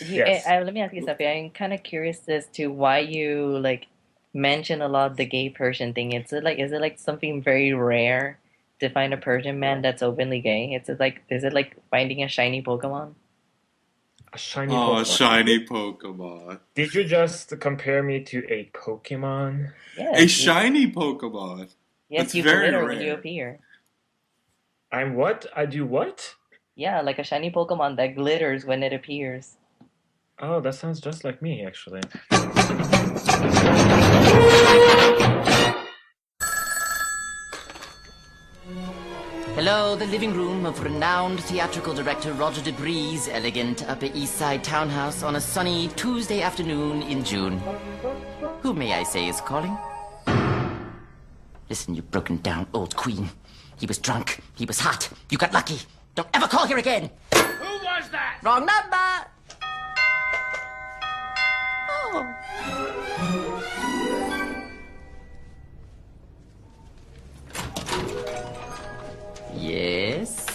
Yes. let me ask you something. I'm kind of curious as to why you like mention a lot of the gay Persian thing. Is it like something very rare to find a Persian man that's openly gay? Is it like finding a shiny Pokemon? A shiny Oh, Pokemon. shiny Pokemon. Did you just compare me to a Pokemon? A Yes, shiny Pokemon. yes, That's you very glitter when you rare. appear. I'm what? I do what? Yeah, like a shiny Pokemon that glitters when it appears. Oh, that sounds just like me, actually. Hello, the living room of renowned theatrical director Roger Debris' elegant Upper East Side townhouse on a sunny Tuesday afternoon in June. Who may I say is calling? Listen, you broken down old queen. He was drunk. He was hot. You got lucky. Don't ever call here again. Who was that? Wrong number. Oh. Yes.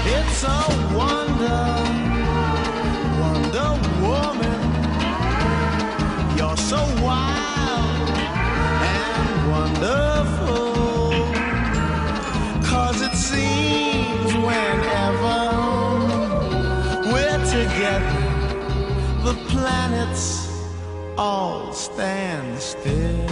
It's a Wonder Woman. You're so wild and wonderful. 'Cause it seems whenever we're together, the planets all stand still.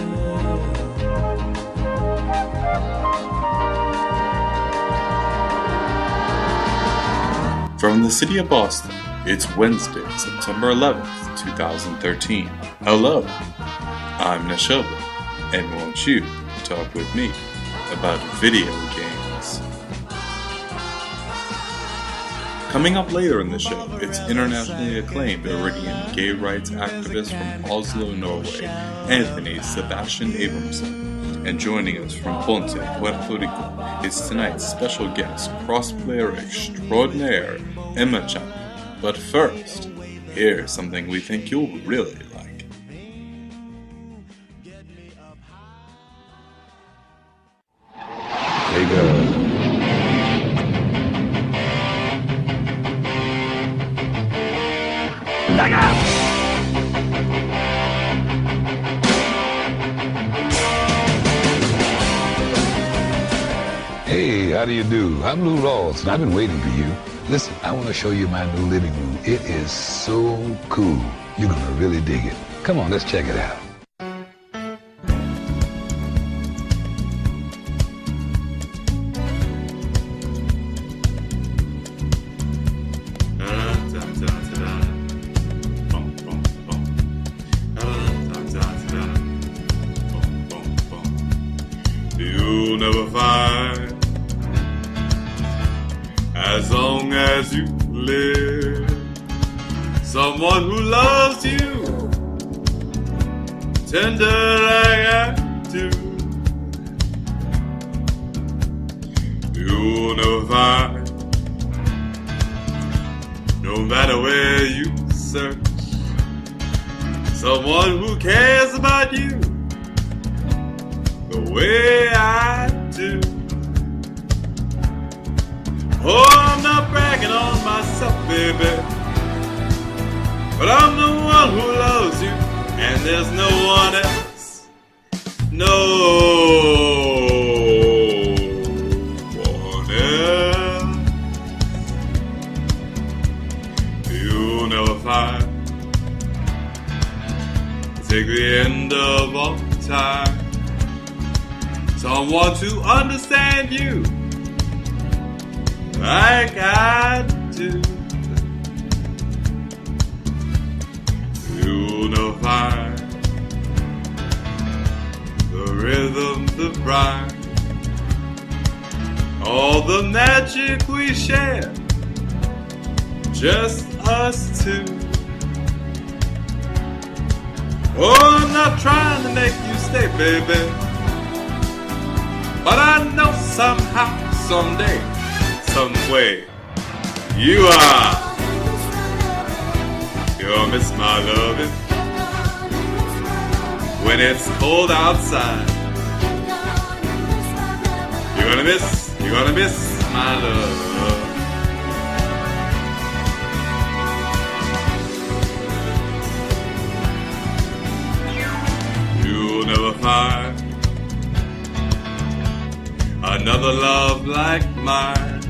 From the city of Boston, it's Wednesday, September 11th, 2013. Hello, I'm Neshoba, and won't you talk with me about video games? Coming up later in the show, it's internationally acclaimed Iranian gay rights activist from Oslo, Norway, Anthony Sebastian Abrahamsen. And joining us from Ponce, Puerto Rico, is tonight's special guest, crossplayer extraordinaire, Emma Chan. But first, here's something we think you'll really like. Hey girl. Hey, how do you do? I'm Lou Rawls, and I've been waiting for you. Listen, I want to show you my new living room. It is so cool. You're gonna really dig it. Come on, let's check it out. You'll never find, as long as you live, someone who loves you tender like I do. You'll never find, no matter where you search, someone who cares about you the way I do. Oh, I'm not bragging on myself, baby, but I'm the one who loves you, and there's no one else. No one else. You'll never find. Take the end of all time, someone to understand you like I do. You'll never find the rhythm, the rhyme, all the magic we share, just us two. Oh, I'm not trying to make you stay, baby, But I know somehow, someday, some way, you are. You'll miss my loving when it's cold outside. You're gonna miss my love. You'll never find another love like mine.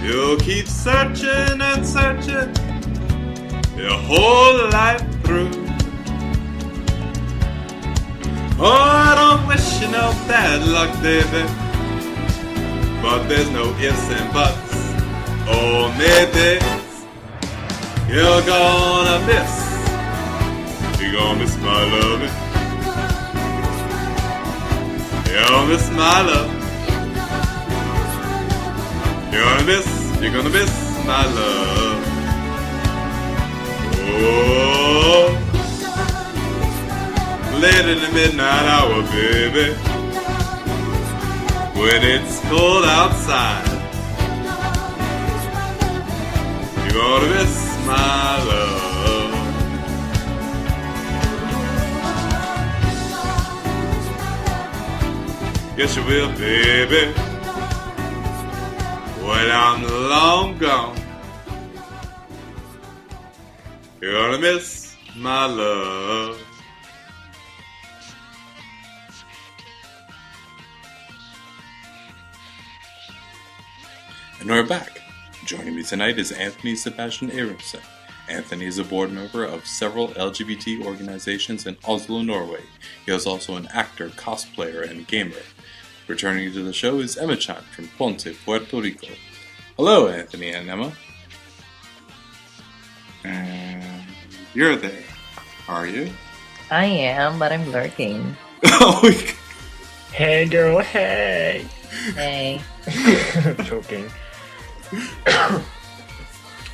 You'll keep searching and searching your whole life through. Oh, I don't wish you no bad luck, baby, but there's no ifs and buts. Oh, maybe you're gonna miss my loving. You're gonna miss my love. You're gonna miss my love. Oh, late in the midnight hour, baby, when it's cold outside, you're gonna miss my love. Yes, you will, baby, when I'm long gone. You're gonna miss my love. And we're back. Joining me tonight is Anthony Sebastian Abrahamsen. Anthony is a board member of several LGBT organizations in Oslo, Norway. He is also an actor, cosplayer, and gamer. Returning to the show is Emma-chan from Ponce, Puerto Rico. Hello, Anthony and Emma. And you're there, are you? I am, but I'm lurking. Hey girl, hey! Hey. Joking.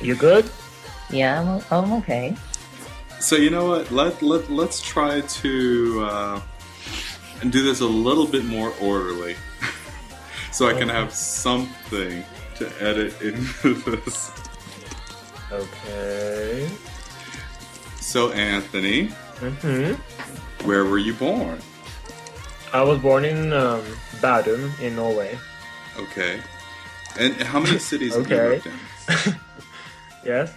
You good? Yeah, I'm okay. So you know what? Let's try to do this a little bit more orderly, so I can have something to edit into this. Okay. So Anthony, where were you born? I was born in Bærum in Norway. Okay. And how many cities have you lived in? Yes.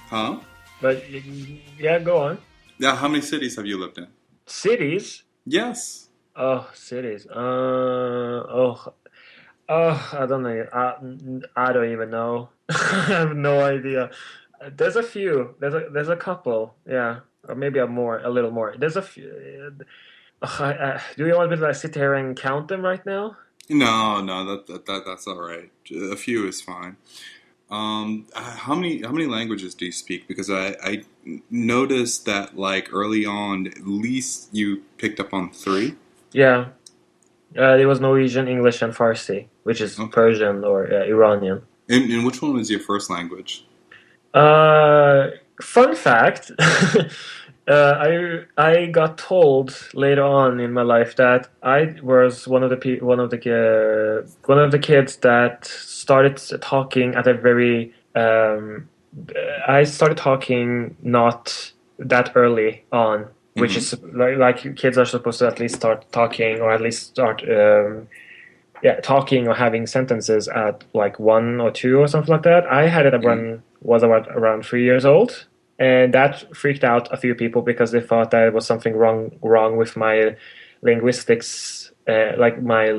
Huh? But yeah, go on. Yeah, how many cities have you lived in? Cities? Yes. Oh, cities. I don't know. I don't even know. I have no idea. There's a few. There's a couple. Yeah, or maybe a little more. There's a few. Do you want me to sit here and count them right now? No, that's all right. A few is fine. How many languages do you speak? Because I noticed that like early on, at least you picked up on 3. Yeah. It was Norwegian, English, and Farsi, which is Persian or Iranian. And which one was your first language? Fun fact. I got told later on in my life that I was one of the kids that started talking at a very I started talking not that early on, which is like kids are supposed to at least start talking or at least start talking or having sentences at like 1 or 2 or something like that. I had it when was around 3 years old. And that freaked out a few people because they thought that there was something wrong with my linguistics, like my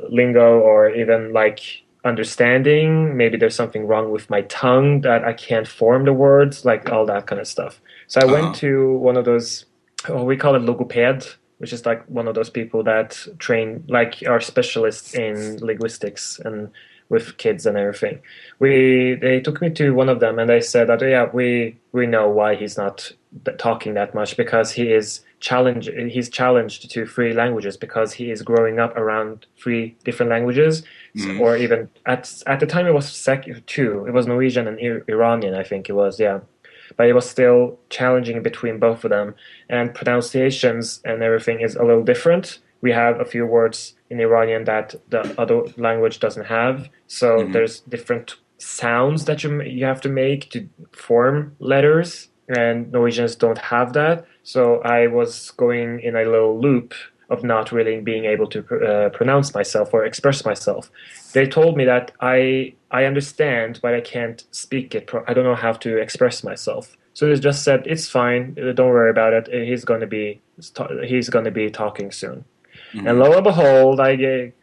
lingo, or even like understanding. Maybe there's something wrong with my tongue that I can't form the words, like all that kind of stuff. So I went to one of those, we call it logoped, which is like one of those people that train, like are specialists in linguistics and with kids and everything. They took me to one of them and they said that we know why he's not talking that much, because he's challenged to 3 languages, because he is growing up around 3 different languages, or even at the time it was 2. It was Norwegian and Iranian, I think it was, yeah. But it was still challenging between both of them, and pronunciations and everything is a little different. we have a few words in Iranian that the other language doesn't have. So there's different sounds that you have to make to form letters, and Norwegians don't have that. So I was going in a little loop of not really being able to pronounce myself or express myself. They told me that I understand, but I can't speak it. I don't know how to express myself. So they just said it's fine. Don't worry about it. He's gonna be talking soon. And lo and behold, I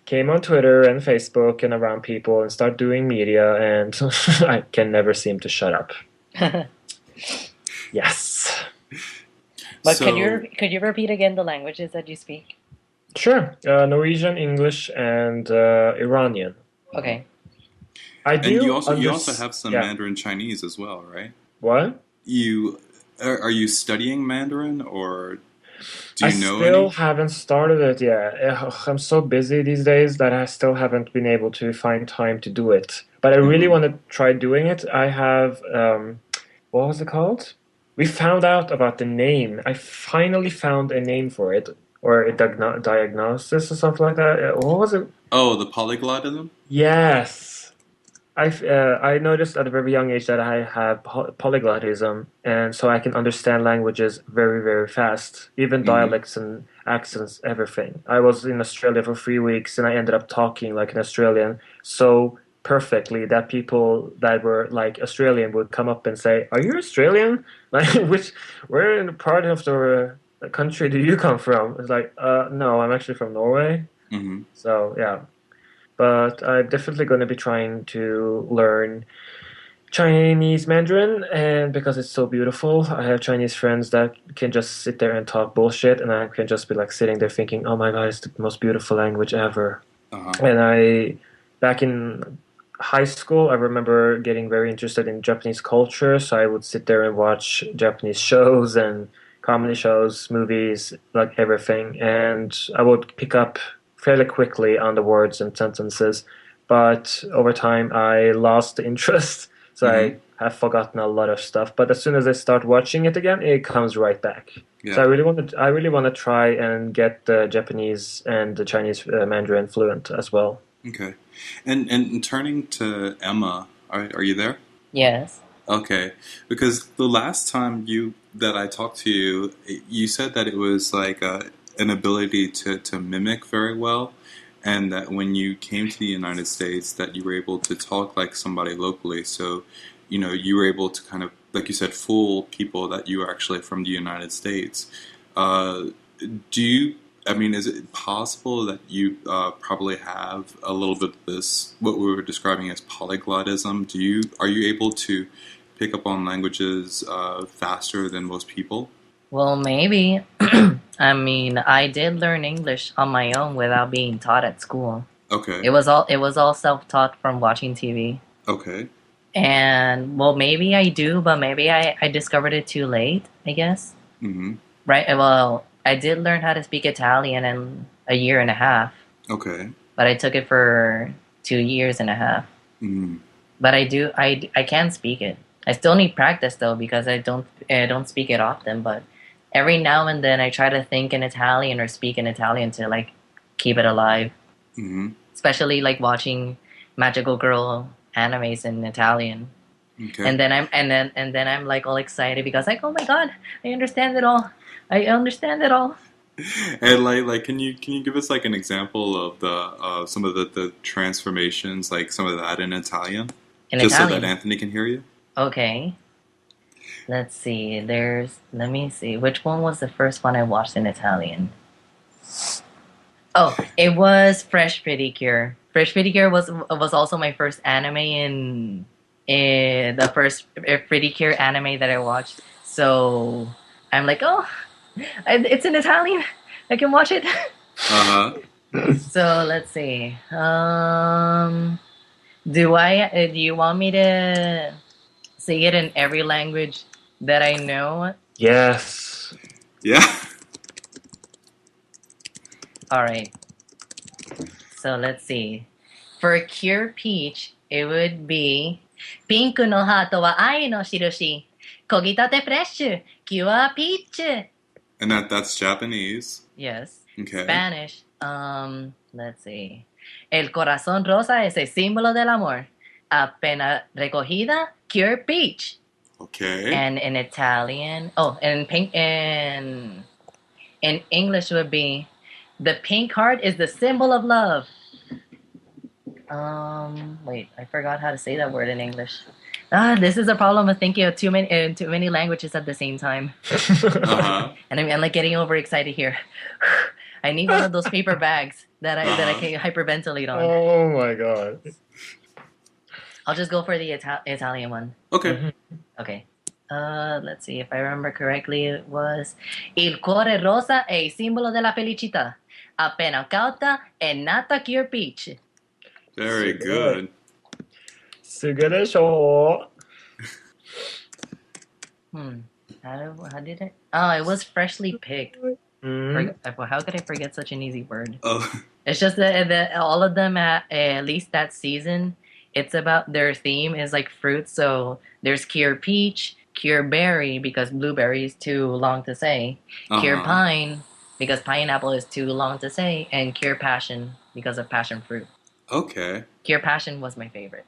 came on Twitter and Facebook and around people and start doing media, and I can never seem to shut up. Yes. But So- could you repeat again the languages that you speak? Sure. Norwegian, English, and Iranian. Okay. I And do. you also have some yeah. Mandarin Chinese as well, right? What? Are you studying Mandarin, or do I you know still any? haven't started it yet. I'm so busy these days that I still haven't been able to find time to do it. But I really want to try doing it. I have, what was it called? We found out about the name. I finally found a name for it, or a diagnosis or something like that. What was it? Oh, the polyglotism? Yes. I noticed at a very young age that I have polyglotism, and so I can understand languages very, very fast, even dialects and accents, everything. I was in Australia for 3 weeks, and I ended up talking like an Australian so perfectly that people that were like Australian would come up and say, "Are you Australian? Like, where in the part of the country do you come from?" It's like, no, I'm actually from Norway." Mm-hmm. So yeah. But I'm definitely going to be trying to learn Chinese Mandarin, and because it's so beautiful, I have Chinese friends that can just sit there and talk bullshit, and I can just be like sitting there thinking, "Oh my God, it's the most beautiful language ever." And back in high school, I remember getting very interested in Japanese culture, so I would sit there and watch Japanese shows and comedy shows, movies, like everything, and I would pick up fairly quickly on the words and sentences, but over time I lost the interest, so I have forgotten a lot of stuff. But as soon as I start watching it again, it comes right back. Yeah. So I really want to try and get the Japanese and the Chinese Mandarin fluent as well. Okay. And turning to Emma, are you there? Yes. Okay, because the last time that I talked to you, you said that it was like an ability to mimic very well, and that when you came to the United States, that you were able to talk like somebody locally. So, you were able to kind of, like you said, fool people that you were actually from the United States. Is it possible that you probably have a little bit of this, what we were describing as polyglotism? Are you able to pick up on languages faster than most people? Well, maybe. I mean, I did learn English on my own without being taught at school. Okay. It was all self-taught from watching TV. Okay. And well, maybe I do, but maybe I discovered it too late, I guess. Mm-hmm. Right? Well, I did learn how to speak Italian in a year and a half, Okay. but I took it for 2 years and a half. Mm. But I can speak it. I still need practice though, because I don't speak it often, but every now and then I try to think in Italian or speak in Italian to like keep it alive. Mm-hmm. Especially like watching magical girl animes in Italian. Okay. And then I'm like all excited because like, oh my God, I understand it all. I understand it all. And like, can you give us like an example of the some of the transformations, like some of that in Italian, In just Italian. so that Anthony can hear you? Okay. Let's see. Let me see. Which one was the first one I watched in Italian? Oh, it was Fresh Pedicure. Fresh Pedicure was also my first anime in the first Pedicure anime that I watched. So I'm like, oh, it's in Italian. I can watch it. Uh-huh. So let's see. Do you want me to say it in every language that I know? Yes. Yeah. Alright. So let's see. For Cure Peach, it would be Pinku no hato wa ai no shirushi. Kogitate fresh. Cure Peach. And that's Japanese. Yes. Okay. Spanish. Let's see. El corazón rosa es el símbolo del amor. Apenas recogida, pure peach. Okay. And in Italian, and pink in English would be the pink heart is the symbol of love. Wait, I forgot how to say that word in English. This is a problem of thinking of too many languages at the same time. Uh-huh. And I'm like getting overexcited here. I need one of those paper bags that I can hyperventilate on. Oh my god. I'll just go for the Italian one. Okay. Okay. Let's see if I remember correctly. It was Il cuore rosa è il simbolo della felicità. Appena cauta è nata cure peach. Very good. すげでしょ How did it? Oh, it was freshly picked. How could I forget such an easy word? Oh. It's just that all of them at least that season, it's about their theme is like fruits. So there's cure peach, cure berry because blueberry is too long to say, cure pine because pineapple is too long to say, and cure passion because of passion fruit. Okay. Cure passion was my favorite.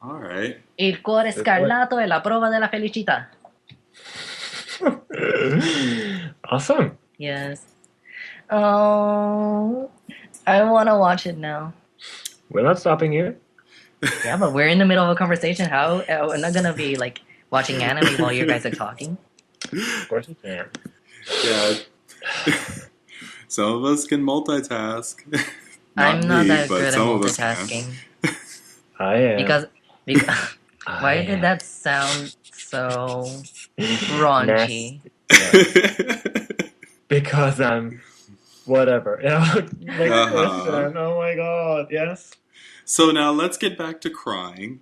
All right. Il cuore scarlato è la prova della felicità. Awesome. Yes. Oh, I want to watch it now. We're not stopping you. Yeah, but we're in the middle of a conversation. How we're not gonna be like watching anime while you guys are talking? Of course you can. Yeah. Some of us can multitask. I'm not me, that but good at some of us can. multitasking. I am. Because why did that sound so raunchy? Because I'm whatever. Listen, oh my god, yes. So now let's get back to crying.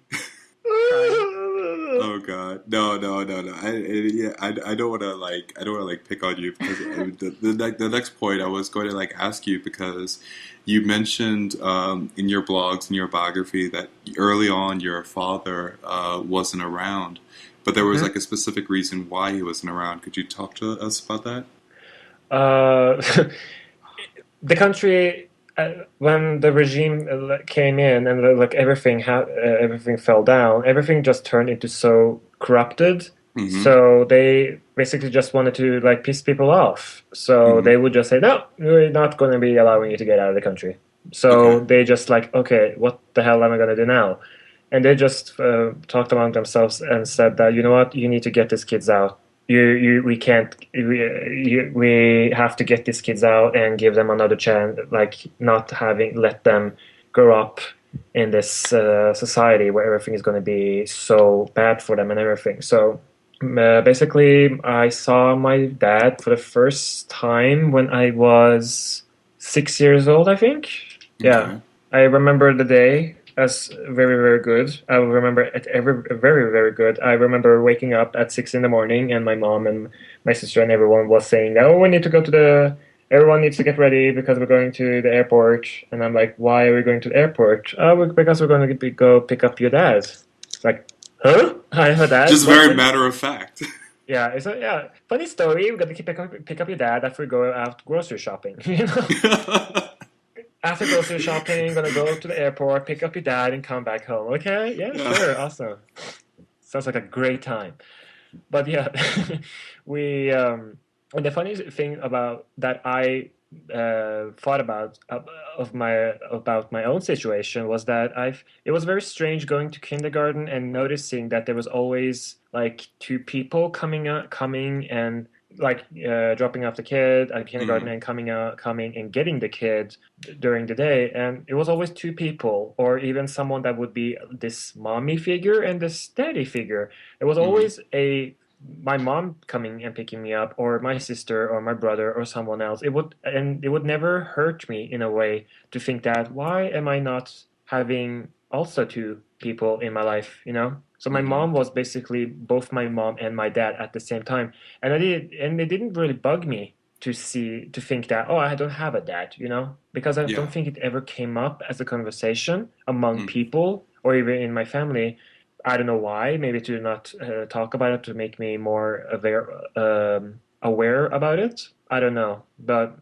Oh god, no. I don't want to pick on you because the next point I was going to ask you because you mentioned in your blogs and your biography that early on your father wasn't around, but there was a specific reason why he wasn't around. Could you talk to us about that? The country. When the regime came in and everything fell down, everything just turned into so corrupted. So they basically just wanted to piss people off. So they would just say, "No, we're not going to be allowing you to get out of the country." So they just okay, what the hell am I going to do now? And they just talked among themselves and said that, you know what, you need to get these kids out. We can't. We have to get these kids out and give them another chance. Not let them grow up in this society where everything is going to be so bad for them and everything. So basically, I saw my dad for the first time when I was 6 years old, I think. Yeah, I remember the day as very, very good. I remember it very, very good. I remember waking up at 6 in the morning and my mom and my sister and everyone was saying, "Oh, we need to go to everyone needs to get ready because we're going to the airport." And I'm like, "Why are we going to the airport?" "Oh, because we're going to go pick up your dad." It's like, huh? I have a dad? Just very matter of fact. Yeah, it's funny story. We're going to pick up your dad after we go out grocery shopping. You know? After grocery shopping, gonna go to the airport, pick up your dad, and come back home. Okay? Yeah, sure, awesome. Sounds like a great time. But yeah, we. And the funny thing about that I thought about my own situation was that it was very strange going to kindergarten and noticing that there was always two people coming and dropping off the kid at kindergarten and coming and getting the kid during the day, and it was always two people or even someone that would be this mommy figure and this daddy figure. It was always my mom coming and picking me up or my sister or my brother or someone else. It would never hurt me in a way to think that why am I not having also two people in my life, you know? So my mom was basically both my mom and my dad at the same time. And it didn't really bug me to think that, oh, I don't have a dad, you know? Because I don't think it ever came up as a conversation among people or even in my family. I don't know why, maybe to not talk about it, to make me more aware about it. I don't know. But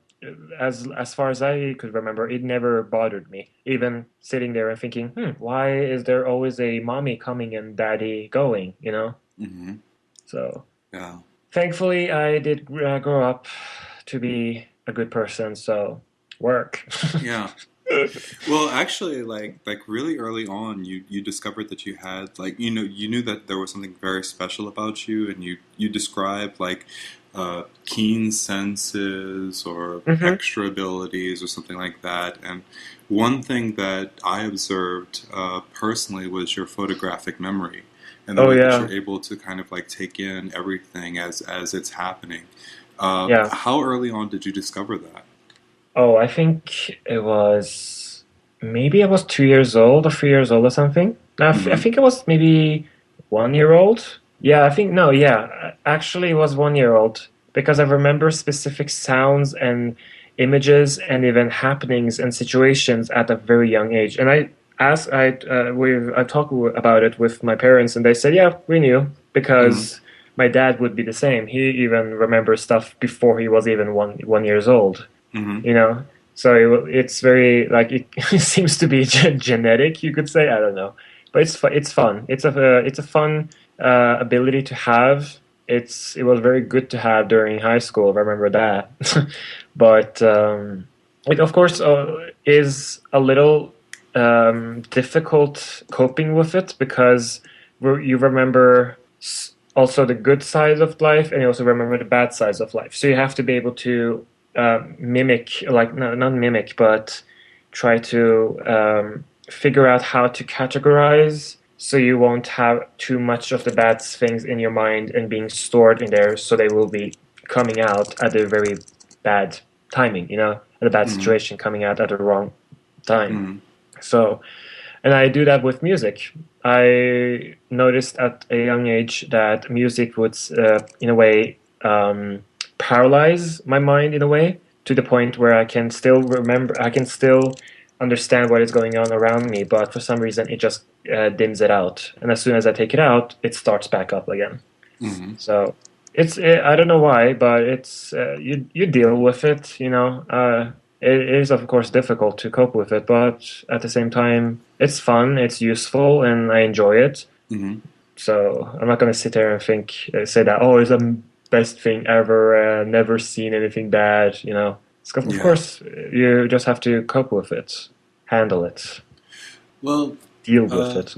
as far as I could remember, it never bothered me. Even sitting there and thinking, why is there always a mommy coming and daddy going, you know? Hmm. So Yeah. thankfully, I did grow up to be a good person, so work. Yeah. Well, actually, like really early on, you discovered that you had like you knew that there was something very special about you, and you described like keen senses or Hmm. extra abilities or something like that. And one thing that I observed personally was your photographic memory and the Oh way that you're yeah, able to kind of like take in everything as it's happening. yeah. How early on did you discover that? Oh, I think it was maybe I was 2 years old or 3 years old or something. No, I Hmm. think it was maybe 1 year old. Yeah, I think no, yeah, actually it was 1 year old because I remember specific sounds and images and even happenings and situations at a very young age. And I talked about it with my parents, and they said, yeah, we knew Hmm. because my dad would be the same. He even remembers stuff before he was even one years old, Hmm. you know. So it's very like it seems to be genetic, you could say. I don't know, but it's fun. It's a fun ability to have. It was very good to have during high school. I remember that, but it of course is a little difficult coping with it because you remember also the good sides of life, and you also remember the bad sides of life. So you have to be able to mimic, like no, not mimic, but try to figure out how to categorize so you won't have too much of the bad things in your mind and being stored in there, so they will be coming out at a very bad timing, you know, at a bad Hmm. situation coming out at the wrong time. Hmm. So, and I do that with music. I noticed at a young age that music would, in a way, paralyze my mind in a way to the point where I can still remember, I can still understand what is going on around me, but for some reason it just dims it out. And as soon as I take it out, it starts back up again. Hmm. So I don't know why, but it's you deal with it, you know. It is of course difficult to cope with it, but at the same time, it's fun, it's useful, and I enjoy it. Hmm. So I'm not gonna sit there and say that it's the best thing ever, never seen anything bad, you know. Of Yeah. course, you just have to cope with it, handle it, Well, deal with uh, it.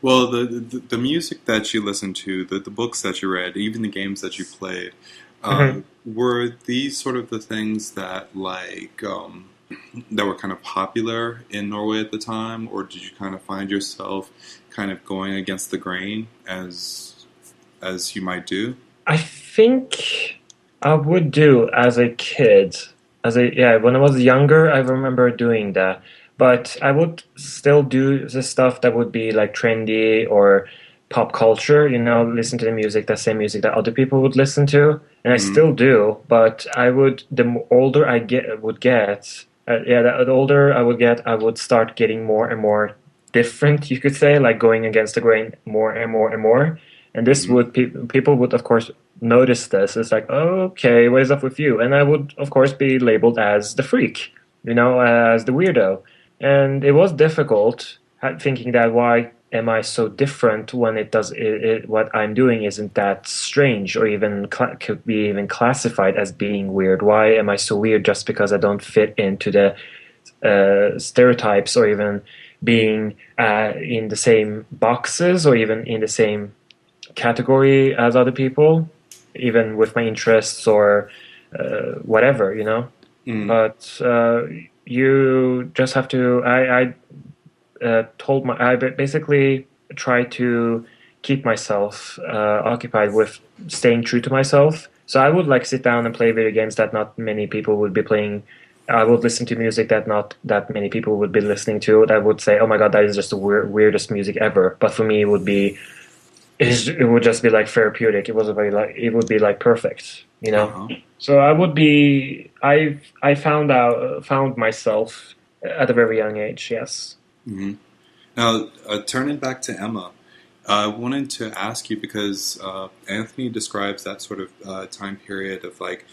well, the music that you listened to, the books that you read, even the games that you played, Mhm. were these sort of the things that that were kind of popular in Norway at the time, or did you kind of find yourself kind of going against the grain as you might do? I think I would do as a kid. Yeah, when I was younger, I remember doing that. But I would still do the stuff that would be like trendy or pop culture, you know, listen to the music, the same music that other people would listen to. And I Hmm. still do, but older I get, the older I would get, I would start getting more and more different, you could say, like going against the grain more and more and more. And this Hmm. would people would of course notice this. It's like, okay, what is up with you? And I would of course be labeled as the freak, you know, as the weirdo. And it was difficult thinking that why am I so different when what I'm doing isn't that strange or even could be even classified as being weird? Why am I so weird just because I don't fit into the stereotypes or even being in the same boxes or even in the same category as other people, even with my interests or whatever, you know. Hmm. But you just have to. I told my. I basically try to keep myself occupied with staying true to myself. So I would like sit down and play video games that not many people would be playing. I would listen to music that not that many people would be listening to. That would say, "Oh my God, that is just the weirdest music ever." But for me, it would be it would just be like therapeutic. It would be like perfect, you know. Uh-huh. So I found myself at a very young age. Yes. Hmm. Now, turning back to Emma, I wanted to ask you because Anthony describes that sort of time period of like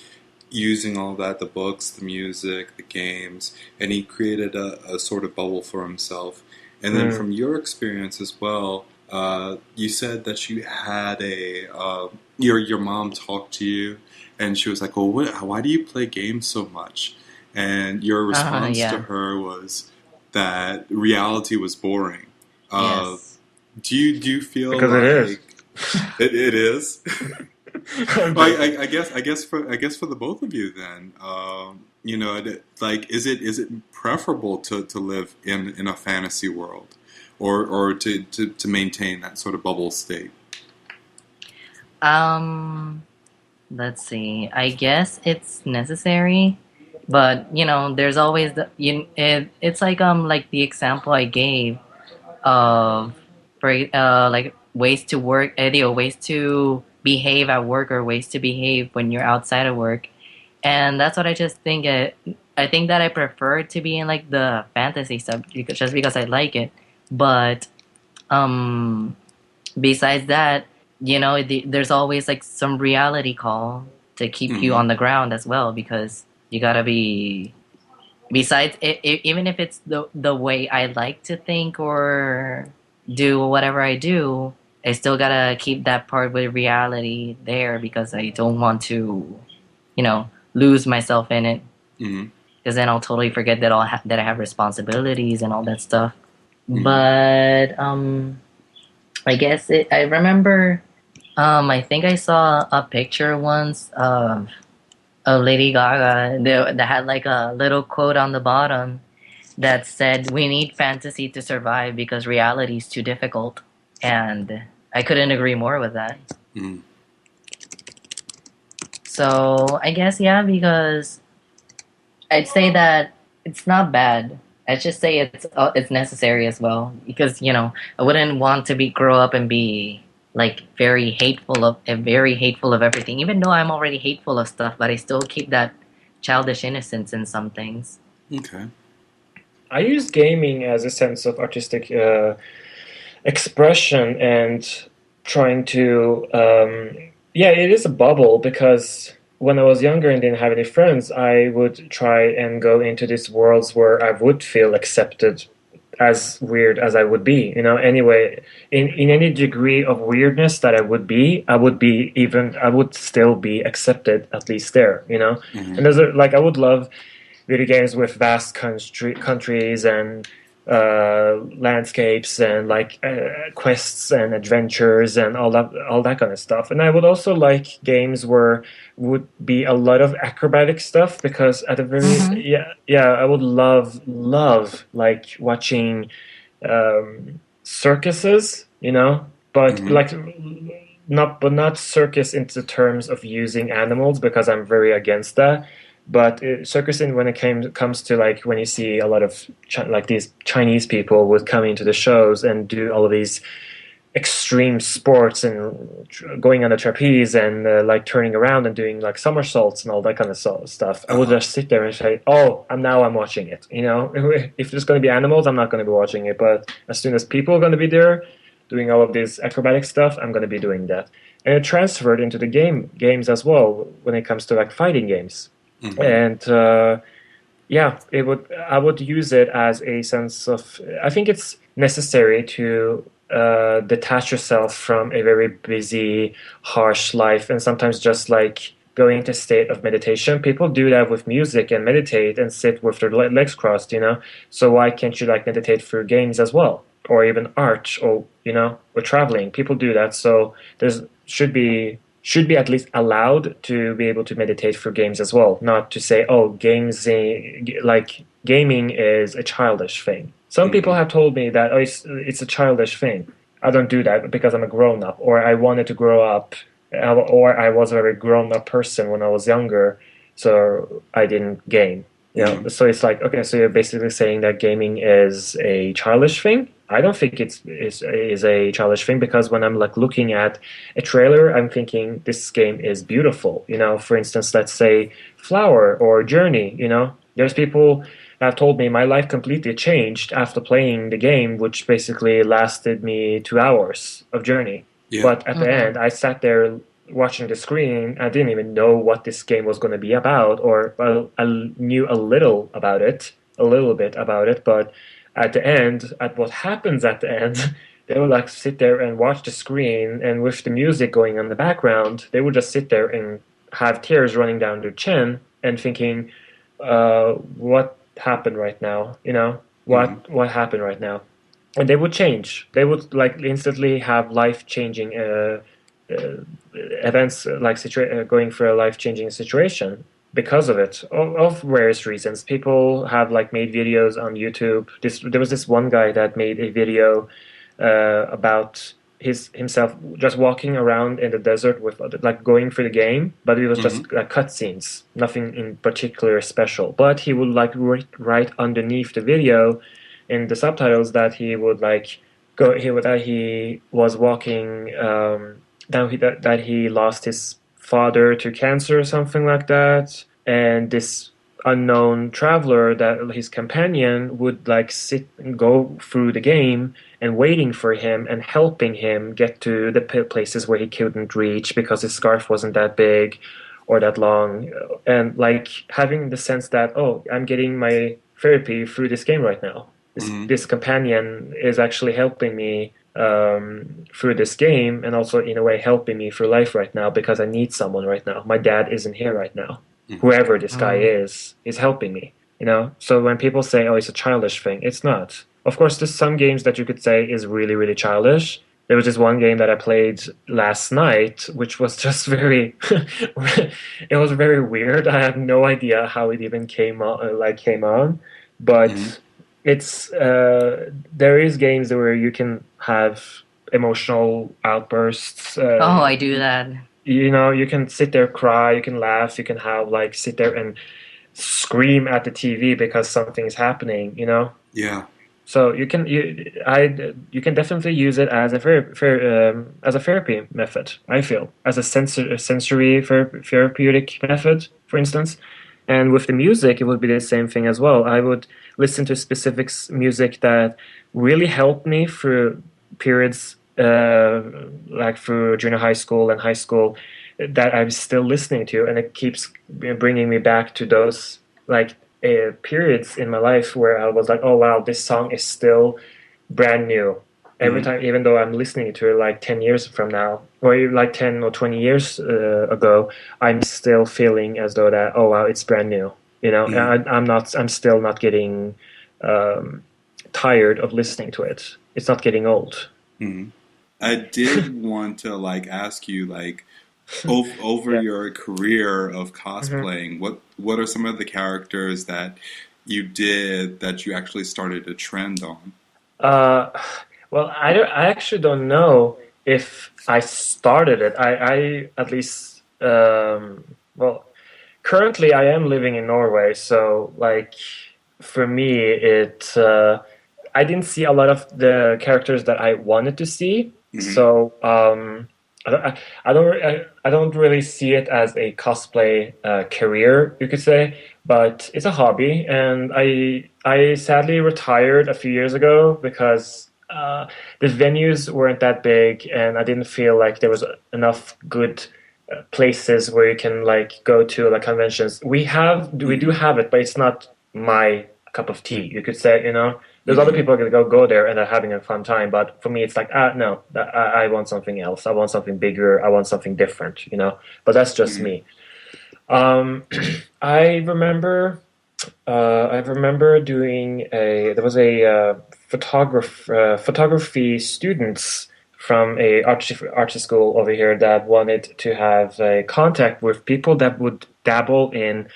using all that, the books, the music, the games, and he created a sort of bubble for himself. And then from your experience as well, you said that you had your mom talked to you, and she was like, "Well, why do you play games so much?" And your response to Yeah. her was that reality was boring. Yes. Do you feel Because it is. like it is? Well, I guess for the both of you then, like is it preferable to live in a fantasy world, or to maintain that sort of bubble state? Let's see. I guess it's necessary, but there's always it's like the example I gave of like ways to work, ways to behave at work or ways to behave when you're outside of work. And that's what I just think. I think that I prefer to be in like the fantasy stuff just because I like it. But um, besides that, there's always like some reality call to keep you Mm-hmm. on the ground as well because you gotta be. Besides, even if it's the way I like to think or do whatever I do, I still gotta keep that part with reality there because I don't want to, lose myself in it. Mm-hmm. Because then I'll totally forget that that I have responsibilities and all that stuff. Mm-hmm. But I guess I remember. I think I saw a picture once of Lady Gaga that had like a little quote on the bottom that said, "We need fantasy to survive because reality is too difficult." And I couldn't agree more with that. Mm-hmm. So I guess yeah, because I'd say that it's not bad. I'd just say it's necessary as well because I wouldn't want to grow up and be like very hateful of everything. Even though I'm already hateful of stuff, but I still keep that childish innocence in some things. Okay. I use gaming as a sense of artistic expression and trying to yeah, it is a bubble because when I was younger and didn't have any friends, I would try and go into these worlds where I would feel accepted as weird as I would be, anyway, in any degree of weirdness that I would be even I would still be accepted at least there. Mm-hmm. And there's like I would love video games with vast countries and landscapes and like quests and adventures and all that kind of stuff. And I would also like games where would be a lot of acrobatic stuff because at a very Mm-hmm. yeah I would love like watching circuses, but Mm-hmm. like not circus into terms of using animals because I'm very against that. But circusing when comes to like when you see a lot of like these Chinese people would come into the shows and do all of these extreme sports and going on the trapeze and like turning around and doing like somersaults and all that kind of stuff. I would Uh-huh. just sit there and say, "Oh, I'm watching it." If there's going to be animals, I'm not going to be watching it. But as soon as people are going to be there doing all of this acrobatic stuff, I'm going to be doing that. And it transferred into the games as well when it comes to like fighting games. Mm-hmm. And yeah, I would use it as a sense of. I think it's necessary to detach yourself from a very busy, harsh life, and sometimes just like going into a state of meditation. People do that with music and meditate and sit with their legs crossed. So why can't you like meditate through games as well, or even art, or traveling? People do that. So there's should be at least allowed to be able to meditate through games as well. Not to say, oh, like gaming is a childish thing. Some people Mm-hmm. have told me that oh, it's a childish thing. I don't do that because I'm a grown up, or I wanted to grow up, or I was a very grown up person when I was younger, so I didn't game. Mm-hmm. So it's like okay, so you're basically saying that gaming is a childish thing. I don't think is a childish thing because when I'm like looking at a trailer, I'm thinking this game is beautiful. For instance, let's say Flower or Journey. There's people that have told me my life completely changed after playing the game, which basically lasted me 2 hours of Journey. Yeah. But at the Mm-hmm. end, I sat there watching the screen. I didn't even know what this game was going to be about, or well, I knew a little about it, a little bit about it, but at the end, at what happens at the end, they would like sit there and watch the screen, and with the music going on the background, they would just sit there and have tears running down their chin and thinking, what happened right now? You know, what happened right now? And they would change. They would like instantly have life-changing events, like going through a life-changing situation because of it, of various reasons. People have like made videos on YouTube. There was this one guy that made a video about himself just walking around in the desert with like going through the game, but it was just like cutscenes, nothing in particular special. But he would like write underneath the video in the subtitles that he would like that he was walking that he lost his father to cancer or something like that, and this unknown traveler, that his companion, would like sit and go through the game and waiting for him and helping him get to the places where he couldn't reach because his scarf wasn't that big or that long, and like having the sense that, oh, I'm getting my therapy through this game right now. This companion is actually helping me through this game, and also in a way helping me through life right now because I need someone right now. My dad isn't here right now. Whoever this guy is helping me. You know. So when people say, "Oh, it's a childish thing," it's not. Of course, there's some games that you could say is really, really childish. There was this one game that I played last night, which was just very, it was very weird. I have no idea how it even came on, but it's there is games where you can have emotional outbursts. Oh, I do that. You know, you can sit there, cry, you can laugh, you can have like sit there and scream at the TV because something is happening. You know. Yeah. So you can definitely use it as a as a therapy method. I feel as a sensory therapeutic method, for instance. And with the music, it would be the same thing as well. I would listen to specific music that really helped me through periods like through junior high school and high school that I'm still listening to, and it keeps bringing me back to those like periods in my life where I was like, oh wow, this song is still brand new every time, even though I'm listening to it like 10 years from now, or like 10 or 20 years ago, I'm still feeling as though that, oh wow, it's brand new. You know, I'm still not getting tired of listening to it. It's not getting old. I did want to like ask you like over your career of cosplaying, what are some of the characters that you did that you actually started a trend on? Well, I actually don't know if I started it. I at least well, currently I am living in Norway, so like for me it I didn't see a lot of the characters that I wanted to see. So I don't really see it as a cosplay career, you could say, but it's a hobby, and I sadly retired a few years ago because the venues weren't that big, and I didn't feel like there was enough good places where you can like go to like conventions. We do have it, but it's not my cup of tea, you could say, you know. There's other people that go there and are having a fun time, but for me, it's like, no, I want something else. I want something bigger. I want something different, you know. But that's just me. I remember doing there was a photography students from a art school over here that wanted to have a contact with people that would dabble in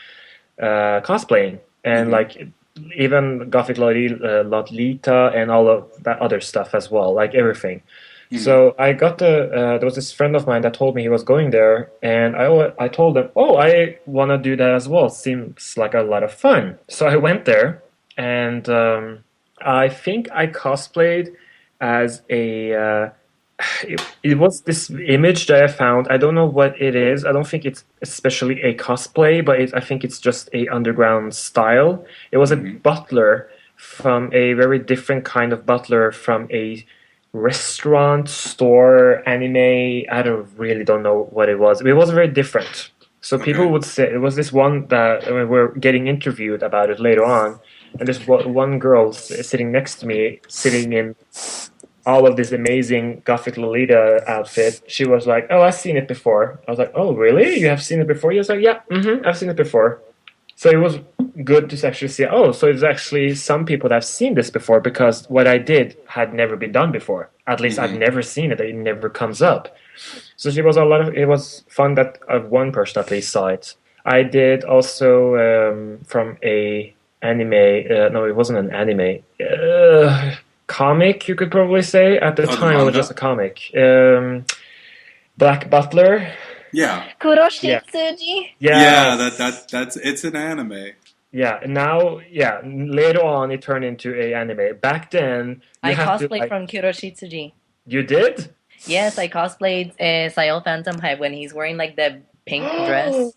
cosplaying and like even Gothic Lolita and all of that other stuff as well, like everything. So I got there was this friend of mine that told me he was going there, and I told him, oh, I want to do that as well. Seems like a lot of fun. So I went there, and I think I cosplayed as a it was this image that I found. I don't know what it is. I don't think it's especially a cosplay, but I think it's just a underground style. It was a butler from a very different kind of butler from a restaurant store anime. I don't know what it was. It was very different. So people Okay. would say it was this one that we were getting interviewed about it later on, and this one girl sitting next to me, sitting in all of this amazing Gothic Lolita outfit. She was like, "Oh, I've seen it before." I was like, "Oh, really? You have seen it before?" He was like, "Yeah, I've seen it before." So it was good to actually see, oh, so it's actually some people that have seen this before because what I did had never been done before. At least I've never seen it. It never comes up. So it was fun that one person at least saw it. I did also from a anime, no, it wasn't an anime, comic, you could probably say. At the Oh, the time, it was just a manga? comic. Black Butler. Yeah. Yeah. Kuroshitsuji? Yeah, Yes. that's it's an anime. Yeah, now, yeah, later on it turned into a anime. Back then, you I had to cosplayed like, from Kuroshitsuji. you did? Yes, I cosplayed Sayo Phantom Hive when he's wearing like the pink dress.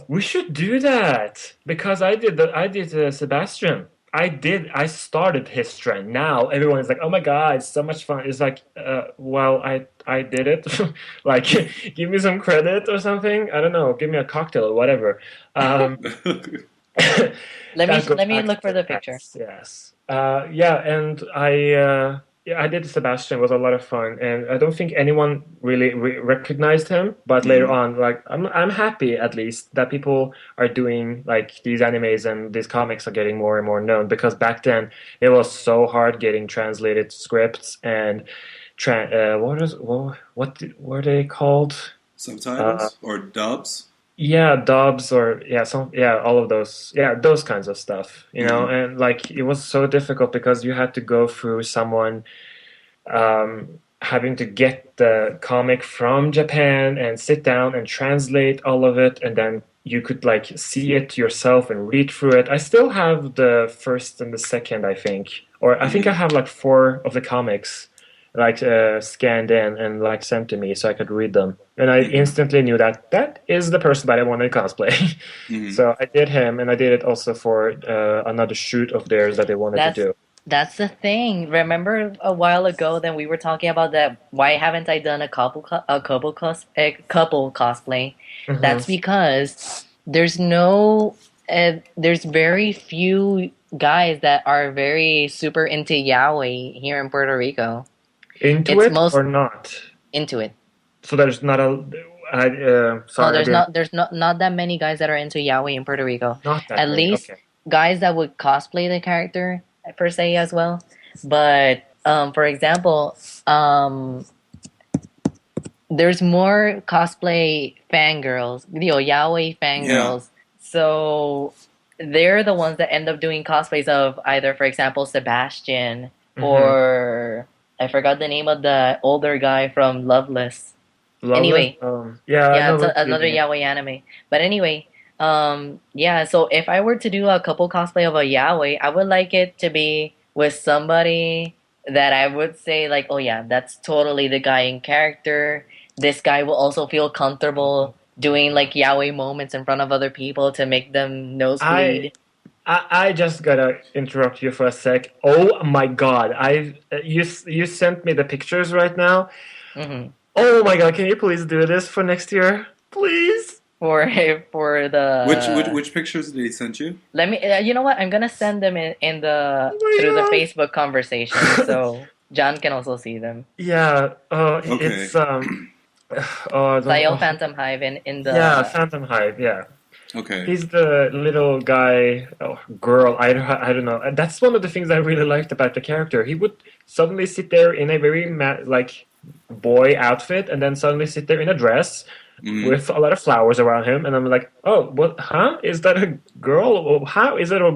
We should do that because I did Sebastian. I started his trend. Now everyone is like, "Oh my God, it's so much fun." It's like, well, I did it. Like, give me some credit or something. I don't know. Give me a cocktail or whatever. Um, that goes Let me back look for to the the picture. past. Yes. Yeah, and yeah, I did Sebastian. It was a lot of fun, and I don't think anyone really recognized him. But later Mhm. on, like I'm happy at least that people are doing like these animes and these comics are getting more and more known because back then it was so hard getting translated scripts and what were they called? Uh, Subtitles or dubs? yeah, dubs or all of those, those kinds of stuff, Hmm. and like it was so difficult because you had to go through someone having to get the comic from Japan and sit down and translate all of it, and then you could like see it yourself and read through it. I still have the first and the second, I think, or I think I Hmm. have like four of the comics like scanned in and like sent to me so I could read them. And I Hmm. instantly knew that that is the person that I wanted to cosplay. Hmm. So I did him, and I did it also for another shoot of theirs that they wanted to That's do. that's the thing. Remember a while ago then we were talking about that why haven't I done a couple cosplay? Hmm. That's because there's very few guys that are very super into yaoi here in Puerto Rico. Into It's it most or not? into it. So there's not a. No, Sorry, I didn't. there's not that many guys that are into yaoi in Puerto Rico. Not that At many. least Okay. guys that would cosplay the character per se as well. But for example, there's more cosplay fangirls, yaoi Yeah. fangirls. So they're the ones that end up doing cosplays of either, for example, Sebastian Hmm. or I forgot the name of the older guy from Loveless. Loveless. Anyway, Yeah, I yeah, know it's what you another mean. yaoi anime. But anyway, yeah, so if I were to do a couple cosplay of a yaoi, I would like it to be with somebody that I would say like, oh yeah, that's totally the guy in character. This guy will also feel comfortable doing like yaoi moments in front of other people to make them I nosebleed. I just gotta interrupt you for a sec. Oh my God! You sent me the pictures right now. Hmm. Oh my God! Can you please do this for next year, please? For for the Which pictures did he send you? let me you know what? I'm gonna send them in the through the Oh Facebook conversation my God! so John can also see them. Yeah. Okay. It's oh, Sayo Phantom Hive in yeah, the Phantom Hive. Yeah. Okay. He's the little guy, oh, girl. I don't know. And that's one of the things I really liked about the character. He would suddenly sit there in a very like boy outfit, and then suddenly sit there in a dress Hmm. with a lot of flowers around him, and I'm like, oh, what? Huh? Is that a girl? Or how is it a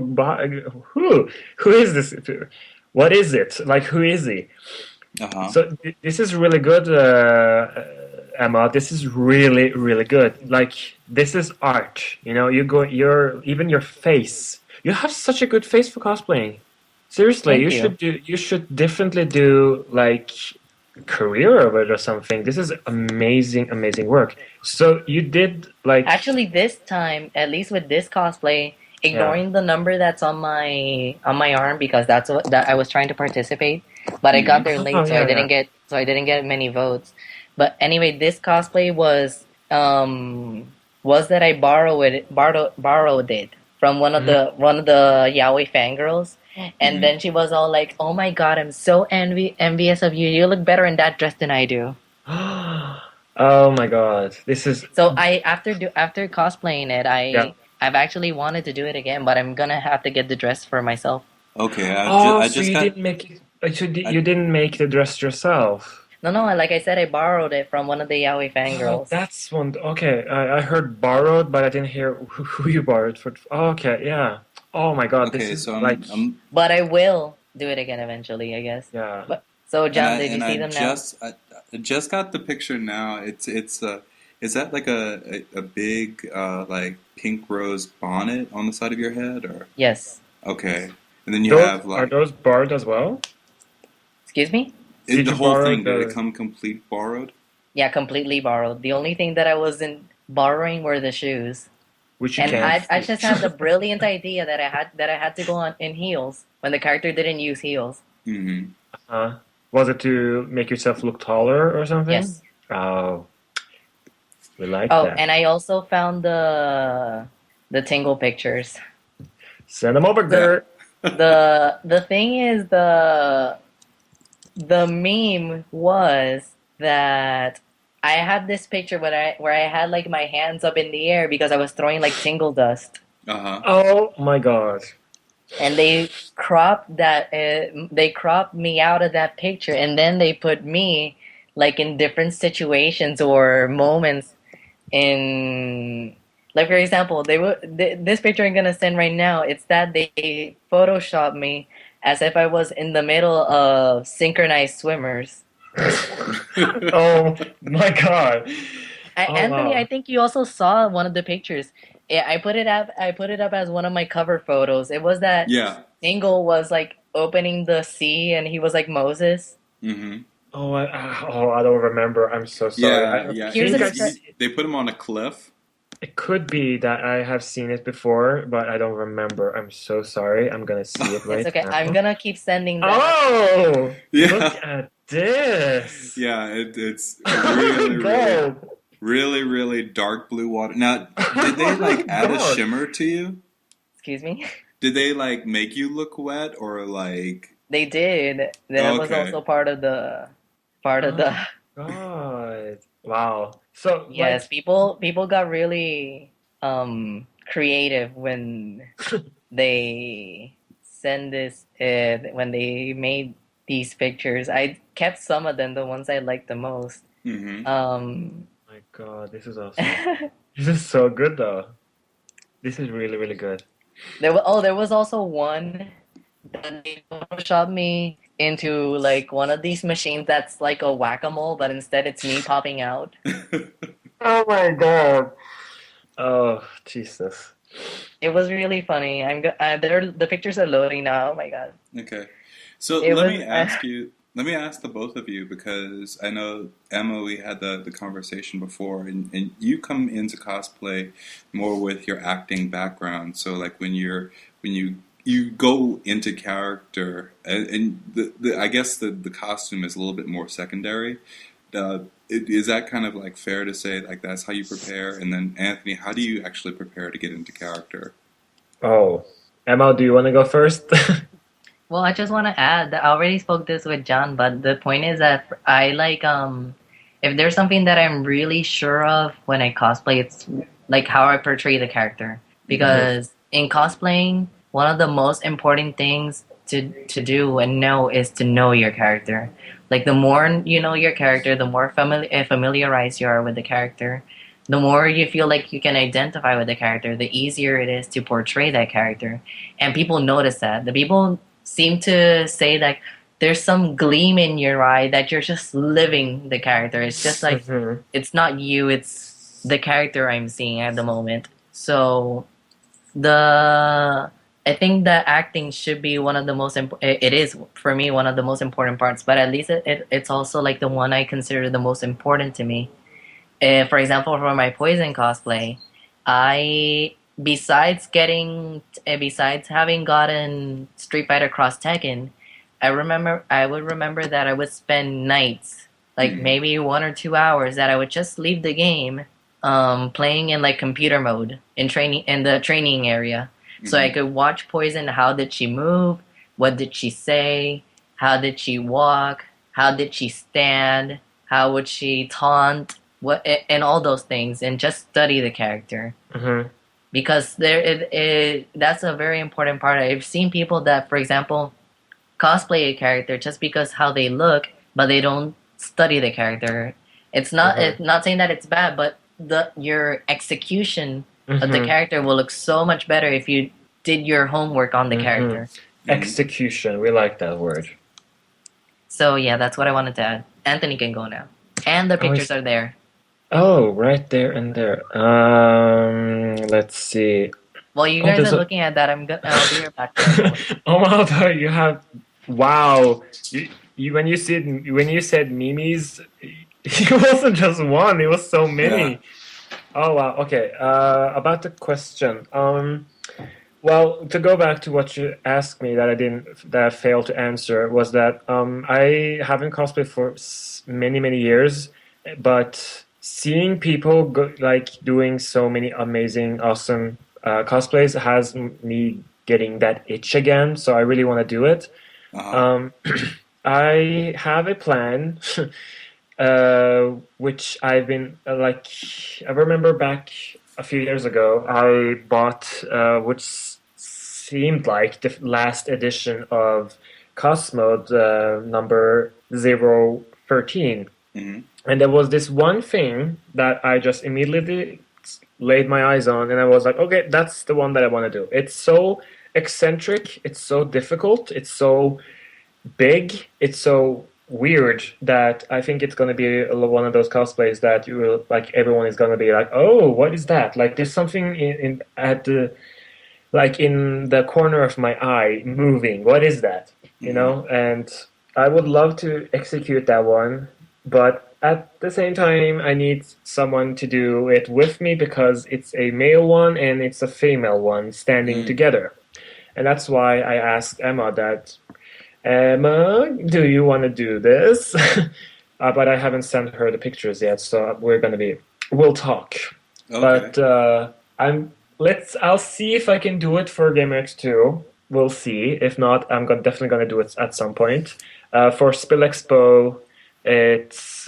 who? Who is this? What is it? Like, who is he? Uh-huh. So this is really good, Emma. This is really, really good. Like this is art. Your even your face. You have such a good face for cosplaying. Seriously, thank you. you should definitely do like a career of it or something. This is amazing, amazing work. So you did like Actually, this time, at least with this cosplay, ignoring the number that's on my arm because that's what that I was trying to participate, but I got there late, Oh, so yeah, yeah. I didn't get many votes. But anyway, this cosplay was that I borrowed it from one of the yaoi fangirls, and then she was all like, "Oh my god, I'm so envious of you. You look better in that dress than I do." Oh my god, this is So after cosplaying it, yeah. I've actually wanted to do it again, but I'm gonna have to get the dress for myself. Okay, Oh, I so just you got. didn't make it. I, You didn't make the dress yourself. No, like I said, I borrowed it from one of the yaoi Oh, fangirls. that's one. Okay, I heard borrowed, but I didn't hear who you borrowed for. Oh, okay, yeah. Oh my god, this okay, is so like But I will do it again eventually, I guess. yeah. But so, John, did you see them now? I just got the picture now. It's is that like a big like pink rose bonnet on the side of your head or Yes. okay, and then you Those have are like those borrowed as well? Excuse me? Did the you whole borrow thing. Did it the? come complete borrowed? Yeah, completely borrowed. The only thing that I wasn't borrowing were the shoes. Which you And can't. I just had the brilliant idea that I had to go on in heels when the character didn't use heels. Mm-hmm. Was it to make yourself look taller or something? Yes. Oh, we like Oh, that. and I also found the tingle pictures. Send them over, girl. The thing is the meme was that I had this picture where I had like my hands up in the air because I was throwing like tingle dust, Uh-huh. Oh my god. and they cropped me out of that picture, and then they put me like in different situations or moments in. Like for example, this picture I'm gonna send right now. It's that they photoshopped me as if I was in the middle of synchronized swimmers. Oh my god. Oh Anthony, I wow. think you also saw one of the pictures. Yeah, I put it up. I put it up as one of my cover photos. It was that Yeah. Dingle was like opening the sea, and he was like Moses. Mm-hmm. Oh, I don't remember. I'm so sorry. Yeah, I yeah. Here's think an They put him on a cliff. it could be that I have seen it before, but I don't remember. I'm so sorry. I'm gonna see it It's right okay. now. I'm gonna keep sending that. Oh, Yeah. look at this. Yeah, it's Oh my god. really dark blue water. Now, did they like add a God. shimmer to you? Excuse me. Did they like make you look wet or like They did. That was okay. also part of the God. Wow. So Yes, people got really creative when they when they made these pictures. I kept some of them, the ones I liked the most. Mm-hmm. my god, this is awesome. This is so good though. This is really good. There was also one that they photoshopped me into like one of these machines that's like a whack-a-mole, but instead it's me popping out. Oh my god. Oh Jesus. It was really funny. The pictures are loading now. Oh my god. Okay. So It let was me ask you, let me ask the both of you because I know Emma, we had the conversation before, and you come into cosplay more with your acting background. So like when you go into character, and the I guess the costume is a little bit more secondary. Is that kind of like fair to say like that's how you prepare? And then Anthony, how do you actually prepare to get into character? Oh. Emma, do you wanna go first? Well, I just want to add that I already spoke this with John, but the point is that I like if there's something that I'm really sure of when I cosplay, it's like how I portray the character. Because in cosplaying, one of the most important things to do and know is to know your character. Like the more you know your character, the more familiarized you are with the character, the more you feel like you can identify with the character, the easier it is to portray that character. And people notice that. The people seem to say that there's some gleam in your eye that you're just living the character. It's just like Mhm. it's not you, it's the character I'm seeing at the moment. So the I think that acting should be one of the most it is for me one of the most important parts, but at least it's also like the one I consider the most important to me. For example, for my poison cosplay, besides besides having gotten Street Fighter Cross Tekken, I would remember that I would spend nights, like maybe 1 or 2 hours, that I would just leave the game, playing in like computer mode in the training area, so I could watch Poison. How did she move? What did she say? How did she walk? How did she stand? How would she taunt? What and all those things, and just study the character. Because that's a very important part. I've seen people that, for example, cosplay a character just because how they look, but they don't study the character. It's not saying that it's bad, but your execution of the character will look so much better if you did your homework on the character. Execution, we like that word. So yeah, that's what I wanted to add. Anthony can go now, and the pictures are there. Oh, right there and there. Let's see. While you guys are looking at that, I'll be right back. Oh wow, you have wow. You when you said Mimi's, it wasn't just one. It was so many. Yeah. Oh wow. Okay. About the question. Well, to go back to what you asked me that I failed to answer was that I haven't cosplayed for many years, but seeing people doing so many amazing, awesome cosplays has me getting that itch again. So I really want to do it. I have a plan, which I've been I remember back a few years ago, I bought which seemed like the last edition of Cosmode number 013. And there was this one thing that I just immediately laid my eyes on, and I was like, okay, that's the one that I want to do. It's so eccentric, it's so difficult, it's so big, it's so weird that I think it's going to be one of those cosplays that you will, everyone is going to be like, oh, what is that? Like, there's something in the corner of my eye moving. What is that? You know? And I would love to execute that one, but at the same time, I need someone to do it with me because it's a male one and it's a female one standing together. And that's why I asked Emma that, Emma, do you want to do this? But I haven't sent her the pictures yet, so we'll talk. Okay. But I'll see if I can do it for gaymer X2. We'll see. If not, I'm definitely going to do it at some point. For Spill Expo, it's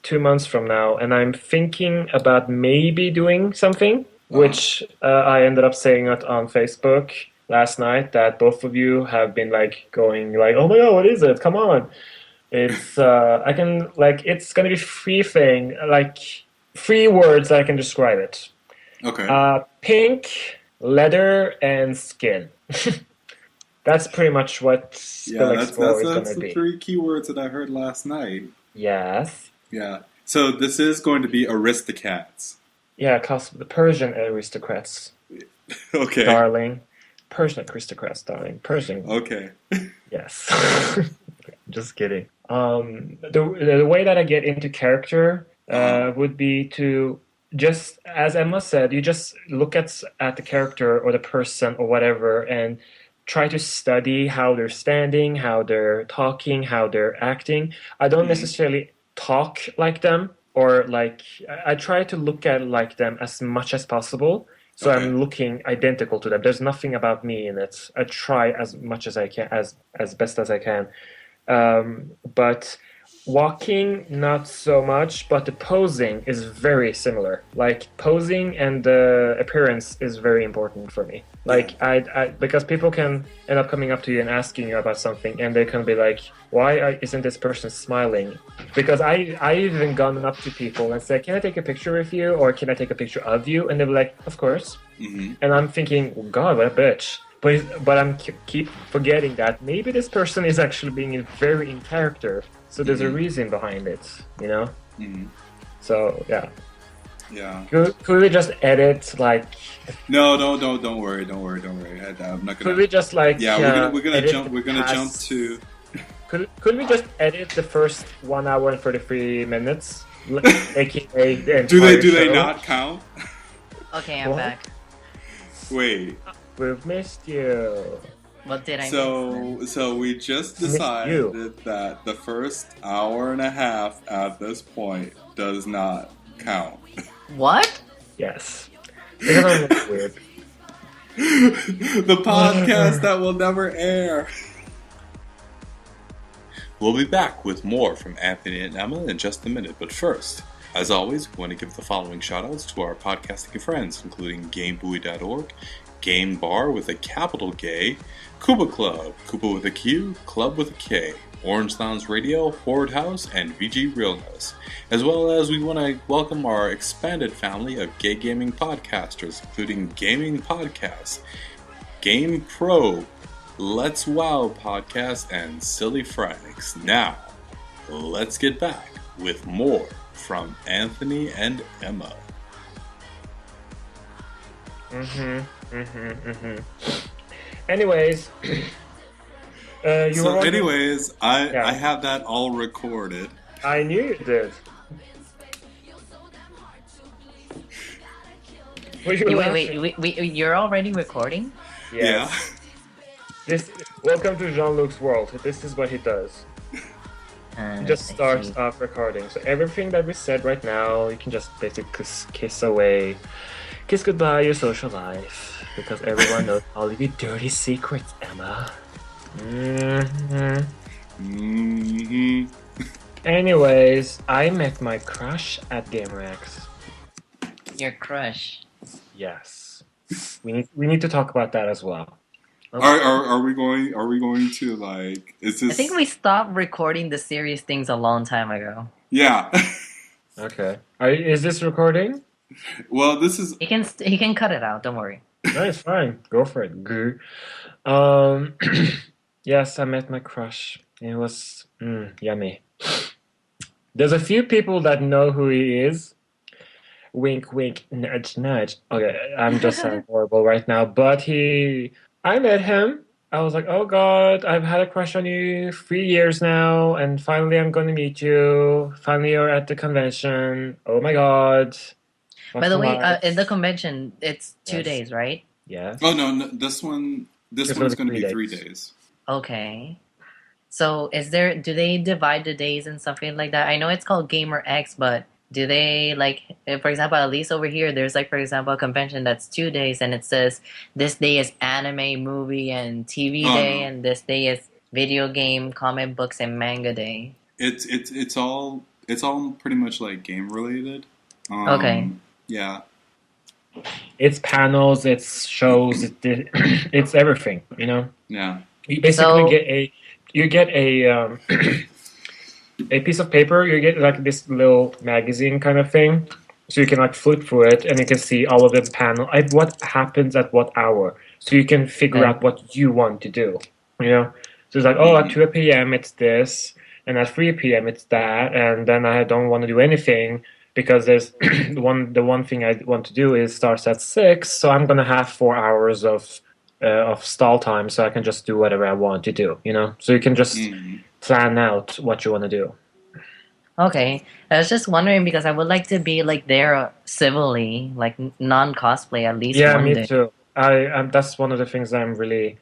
2 months from now, and I'm thinking about maybe doing something, which I ended up saying it on Facebook last night, that both of you have been going oh my god, what is it? Come on. It's it's gonna be three words that I can describe it. Okay. Pink, leather, and skin. That's pretty much what Spill Expo is going to be. That's the 3 keywords that I heard last night. Yes. Yeah. So this is going to be Aristocats. Yeah, the Persian aristocrats. Okay. Darling. Persian aristocrats, darling. Persian. Okay. Yes. Just kidding. The way that I get into character would be to just, as Emma said, you just look at the character or the person or whatever and try to study how they're standing, how they're talking, how they're acting. I don't necessarily talk like them, or I try to look at like them as much as possible. So I'm looking identical to them. There's nothing about me in it. I try as much as I can, as best as I can. But walking, not so much, but the posing is very similar. Posing and the appearance is very important for me. Because people can end up coming up to you and asking you about something, and they can be like, why isn't this person smiling? Because I even gone up to people and said, can I take a picture with you? Or can I take a picture of you? And they're like, of course. Mm-hmm. And I'm thinking, oh God, what a bitch. But I'm keep forgetting that maybe this person is actually being very in character. So there's a reason behind it, you know? Mm-hmm. So, yeah. Yeah. Could we just edit, No, don't worry. I'm not gonna... Could we just, we're gonna jump to... Could we just edit the first 1 hour and 33 minutes? AKA the entire Do they show? not count? Okay, I'm back. Wait. We've missed you. What did I miss? So we just Missed you. decided that the first hour and a half at this point does not count. What? Yes. Because I'm weird. The podcast that will never air. We'll be back with more from Anthony and Emma in just a minute, but first, as always, we want to give the following shoutouts to our podcasting friends, including GameBuoy.org, Game Bar with a capital G, Kuba Club, Kuba with a Q, Club with a K, Orange Lounge Radio, Horde House, and VG Realness. As well as we want to welcome our expanded family of gay gaming podcasters, including Gaming Podcasts, Game Pro, Let's Wow Podcast, and Silly Franks. Now, let's get back with more from Anthony and Emma. Anyways, I have that all recorded. I knew you did. Wait, you're already recording? Yes. Welcome to Jean-Luc's world. This is what he does. He just starts off recording. So everything that we said right now, you can just basically kiss away. Kiss goodbye your social life. Because everyone knows all of your dirty secrets, Emma. Anyways, I met my crush at GamerX. Your crush? Yes. We need to talk about that as well. Okay. Are we going to, like, is this... I think we stopped recording the serious things a long time ago. Yeah. Okay. Is this recording? Well, this is... He can cut it out, don't worry. No, it's fine. Go for it. Goo. Yes, I met my crush. It was yummy. There's a few people that know who he is. Wink, wink, nudge, nudge. Okay, I'm just sounding horrible right now, but I met him. I was like, oh God, I've had a crush on you 3 years now, and finally I'm going to meet you. Finally you're at the convention. Oh my God. By the way, in the convention, it's 2 days, right? Yeah. Oh no, this one's going to be 3 days. Okay. So do they divide the days and something like that? I know it's called Gamer X, but do they, like, for example, at least over here, there's, like, for example, a convention that's 2 days, and it says this day is anime, movie, and TV day, and this day is video game, comic books, and manga day. It's all pretty much, like, game related. Okay. Yeah. It's panels, it's shows, it's everything, you know? Yeah. You basically get a piece of paper, you get like this little magazine kind of thing, so you can like flip through it and you can see all of the panel, what happens at what hour, so you can figure out what you want to do, you know? So it's like, at 2 p.m. it's this, and at 3 p.m. it's that, and then I don't want to do anything because there's the one thing I want to do is starts at 6, so I'm gonna have 4 hours of stall time, so I can just do whatever I want to do, you know? So you can just plan out what you want to do. Okay. I was just wondering because I would like to be like there civilly, like non-cosplay at least one day. Yeah, me too. That's one of the things I'm really...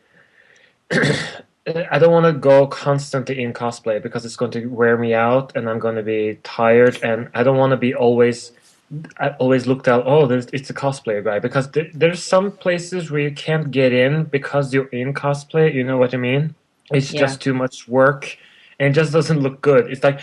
I don't want to go constantly in cosplay because it's going to wear me out and I'm going to be tired, and I don't want to be always looked at, it's a cosplay guy, because there's some places where you can't get in because you're in cosplay, you know what I mean? It's just too much work and it just doesn't look good. It's like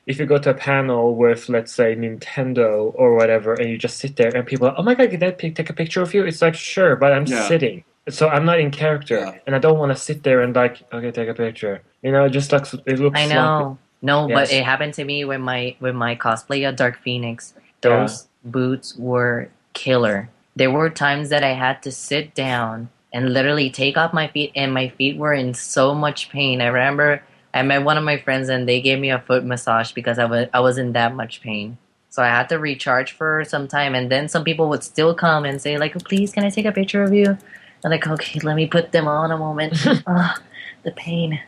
if you go to a panel with, let's say, Nintendo or whatever, and you just sit there and people are, oh my God, can I take a picture of you? It's like, sure, but I'm sitting. So I'm not in character, and I don't want to sit there and like, okay, take a picture. You know, it just looks. It looks. I know. No, yes. But it happened to me with my cosplay at Dark Phoenix. Those boots were killer. There were times that I had to sit down and literally take off my feet, and my feet were in so much pain. I remember I met one of my friends, and they gave me a foot massage because I was in that much pain. So I had to recharge for some time, and then some people would still come and say like, please, can I take a picture of you? I'm like, okay, let me put them on a moment. The pain.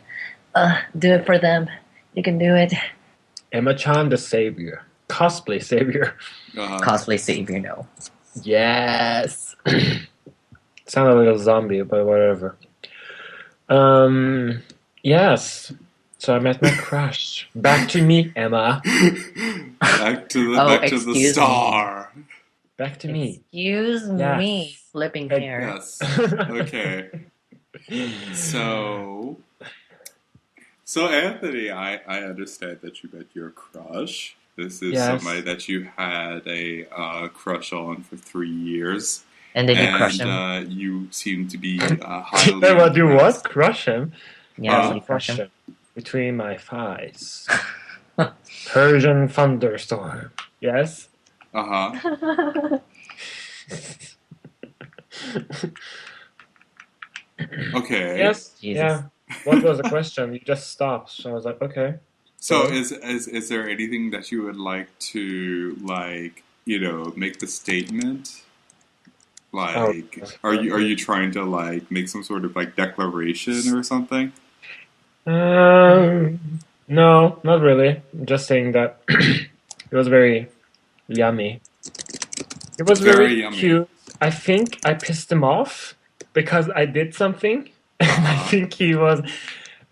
Do it for them. You can do it. Emma-chan, the savior. Cosplay savior. Cosplay savior, no. Yes. Sound a little zombie, but whatever. Yes. So I met my crush. Back to me, Emma. Back to Oh, the excuse me. star. Back to me. Excuse Yeah. me. Flipping Hey, hair. Yes. Okay. So Anthony, I understand that you met your crush. This is Yes. somebody that you had a crush on for 3 years. And then you crush him. You seem to be highly Then what do what? impressed. Crush him? Yeah, That's did a you crush him? question. Between my thighs. Persian thunderstorm. Yes? Uh-huh. Okay. Yes? Jesus. Yeah. What was the question? You just stopped. So I was like, okay. So is there anything that you would like to make the statement? Like, are you trying to make some sort of declaration or something? No, not really. I'm just saying that it was very yummy. It was Very very yummy. cute. I think I pissed him off because I did something, and I think he was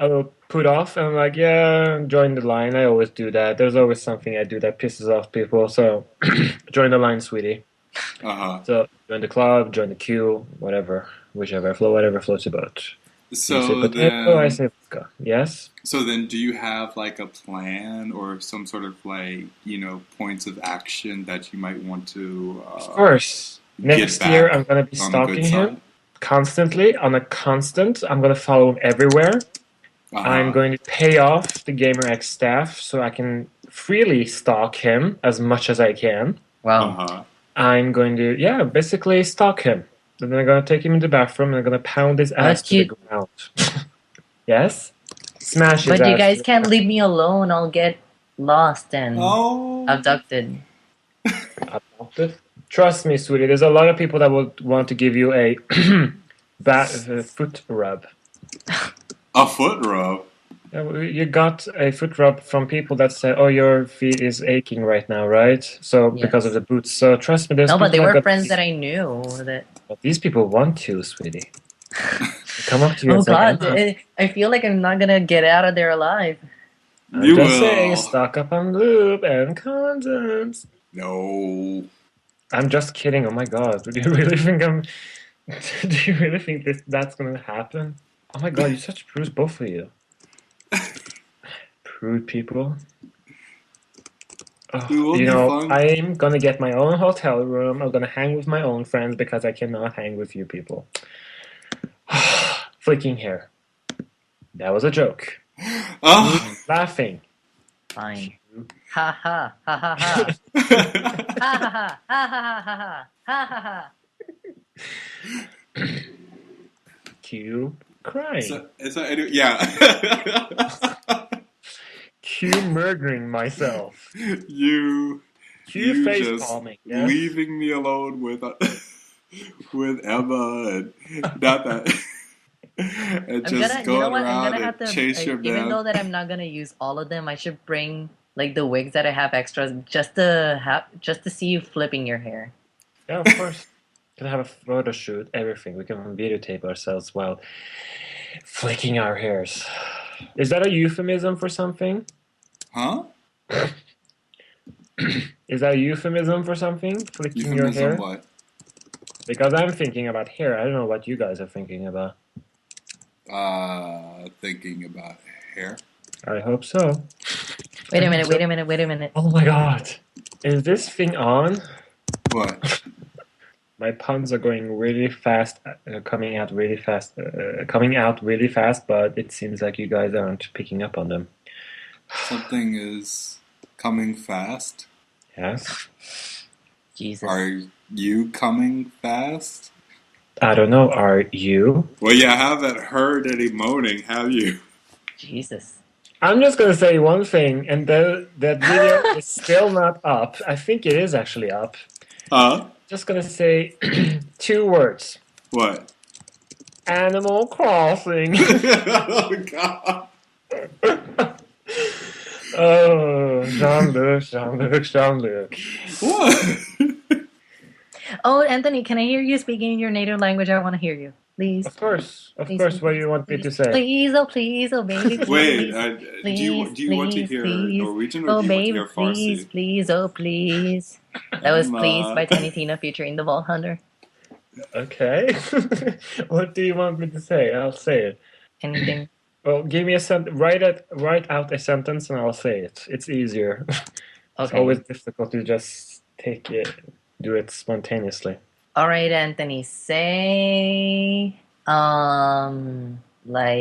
a little put off. And I'm like, yeah, join the line. I always do that. There's always something I do that pisses off people. So join the line, sweetie. Uh-huh. So join the club, join the queue, whatever floats your boat. You say So potato, I then, say vodka. Yes. do you have a plan or some sort of points of action that you might want to Of course. Next back year, I'm gonna be on the good stalking him side? constantly on a constant. I'm gonna follow him everywhere. I'm Uh-huh. going to pay off the GaymerX staff so I can freely stalk him as much as I can. Wow. Uh-huh. I'm going to, basically stalk him. And then I'm gonna take him in the bathroom and I'm gonna pound his ass to the ground. Yes? Smash his But you ass. guys can't leave me alone. I'll get lost and Oh. abducted. Adopted? Trust me, sweetie, there's a lot of people that would want to give you a foot rub. A foot rub? You got a foot rub from people that say, "Oh, your feet is aching right now, right?" So because of Yes. the boots. So trust me, there's No, but they people were that got friends these- that I knew. That. But these people want to, sweetie. They come up to you Oh and say, God, "Emma, I feel like I'm not gonna get out of there alive. I'm You just will. saying, stock up on lube and condoms." No. I'm just kidding. Oh my God, do you really think I'm? Do you really think that's gonna happen? Oh my God, you're such prudes, both of you. Prude people. It will You be know, fun. I'm gonna get my own hotel room. I'm gonna hang with my own friends because I cannot hang with you people. Flicking hair. That was a joke. Oh. Laughing. Fine. Ha ha ha ha ha. Ha ha ha ha ha ha ha ha ha. Cue crying. Anyway, yeah. Cue murdering myself. You Cue face just palming. Yes? leaving me alone with Emma and not that. And just going around and chase your even though man. that I'm not gonna use all of them, I should bring the wigs that I have extras just to see you flipping your hair. Yeah, of course. We can have a photo shoot, everything. We can videotape ourselves while flicking our hairs. Is that a euphemism for something? Huh? Is that a euphemism for something? Flicking your hair? What? Because I'm thinking about hair. I don't know what you guys are thinking about. Thinking about hair. I hope so. Wait a minute. Oh my God. Is this thing on? What? My puns are going really fast, coming out really fast, but it seems like you guys aren't picking up on them. Something is coming fast. Yes? Jesus. Are you coming fast? I don't know, are you? Well, you haven't heard any moaning, have you? Jesus. I'm just gonna say one thing, and that video is still not up. I think it is actually up. Huh? Just gonna say 2 words. What? Animal Crossing. Oh, God. Oh, Jean-Luc. What? Oh, Anthony, can I hear you speaking in your native language? I want to hear you. Please. Of course, Please, what do you want me to say? please, oh baby, Wait, please, do you want to hear please, Norwegian or oh do you want to baby, hear Farsi? please, oh please. That was Please Ma. by Tiny Tina featuring the Vault Hunter. Okay. What do you want me to say? I'll say it. Anything? Well, give me a write out a sentence and I'll say it. It's easier. It's Okay. always difficult to just do it spontaneously. All right, Anthony. Say, hello, my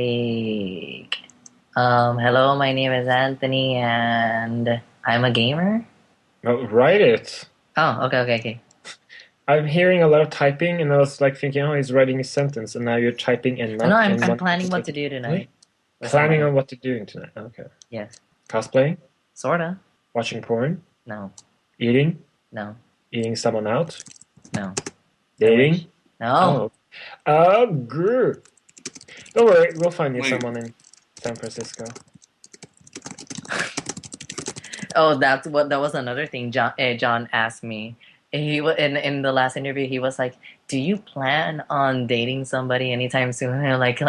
name is Anthony, and I'm a gamer. No, write it. Oh, okay. I'm hearing a lot of typing, and I was like thinking, oh, he's writing a sentence, and now you're typing and not. No, and I'm one- planning what to do tonight. Planning on what to doing tonight. Okay. Yes. Cosplay, Sorta. watching porn, No. eating, No. eating someone out, No. dating. No. Good. Don't worry, we'll find you Wait. someone in San Francisco. Oh, that was another thing. John asked me. He in the last interview. He was like, "Do you plan on dating somebody anytime soon?" And I'm like,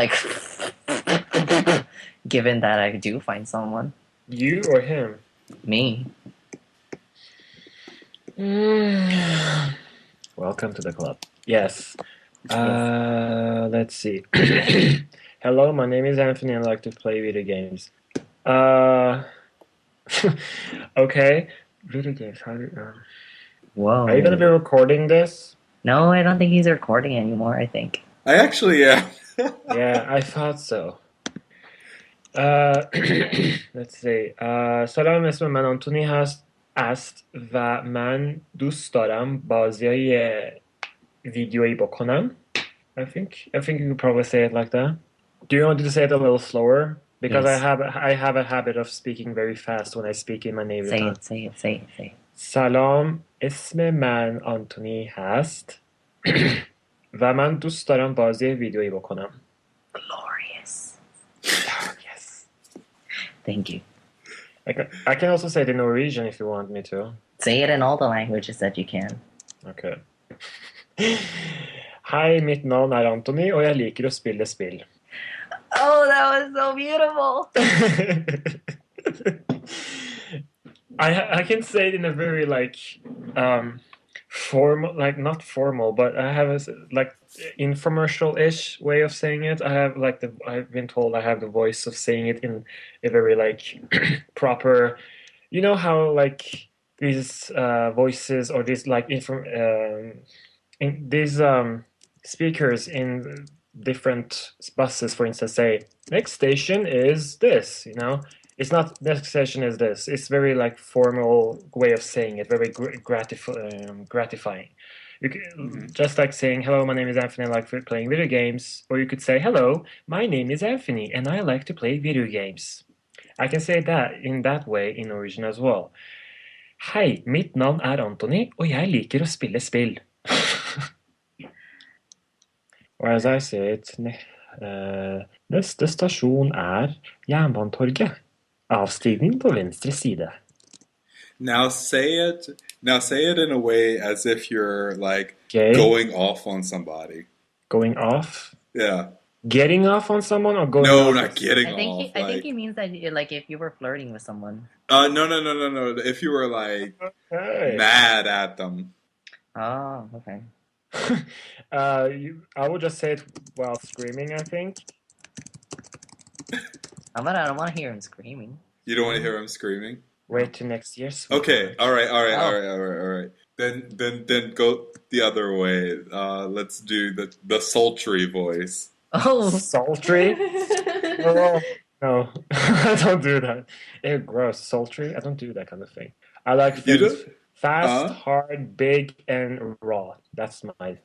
given that I do find someone, You or him? me. Welcome to the club. Yes. Let's see. Hello, my name is Anthony. I like to play video games. Okay. Video games. Whoa. Are you gonna be recording this? No, I don't think he's recording anymore. I think. I actually am. Yeah, I thought so. Let's see. سلام اسم من آنتونی هست و من دوست دارم بازی ویدیویی بکنم. I think you could probably say it like that. Do you want to say it a little slower? Because Yes. I have a habit of speaking very fast when I speak in my native tongue. Say it. سلام اسم من آنتونی هست و من دوست دارم بازی ویدیویی بکنم. Glorious. Yes. Thank you. I can also say it in Norwegian if you want me to. Say it in all the languages that you can. Okay. Hei, mitt navn er Anthony, og jeg liker å spille spill. Oh, that was so beautiful. I can say it in a very formal, like not formal, but I have a infomercial-ish way of saying it. I have I've been told I have the voice of saying it in a very proper. You know how these voices or these these speakers in different buses, for instance, say next station is this. You know. It's not next station is this. It's very formal way of saying it, very gratifying. You can, just like saying hello, my name is Anthony, I like playing video games, or you could say hello, my name is Anthony, and I like to play video games. I can say that in that way in Norwegian as well. Hei, mitt navn er Anthony, og jeg liker å spille spill. Or as I say it, neste stasjon er Jernbanetorget. Avstigning på venstre side. Now say it in a way as if you're Gay? going off on somebody. Going off? Yeah. Getting off on someone or going No, off? not getting I think off. I think he means that if you were flirting with someone. No. If you were Okay. mad at them. Oh, okay. I would just say it while screaming, I think. How about I don't want to hear him screaming. You don't want to hear him screaming? Wait till next year. sweet. Okay, all right. Then go the other way. Let's do the sultry voice. Oh. Sultry? No, I don't do that. Ew, gross. Sultry? I don't do that kind of thing. I like You things do? fast, hard, big, and raw. That's my...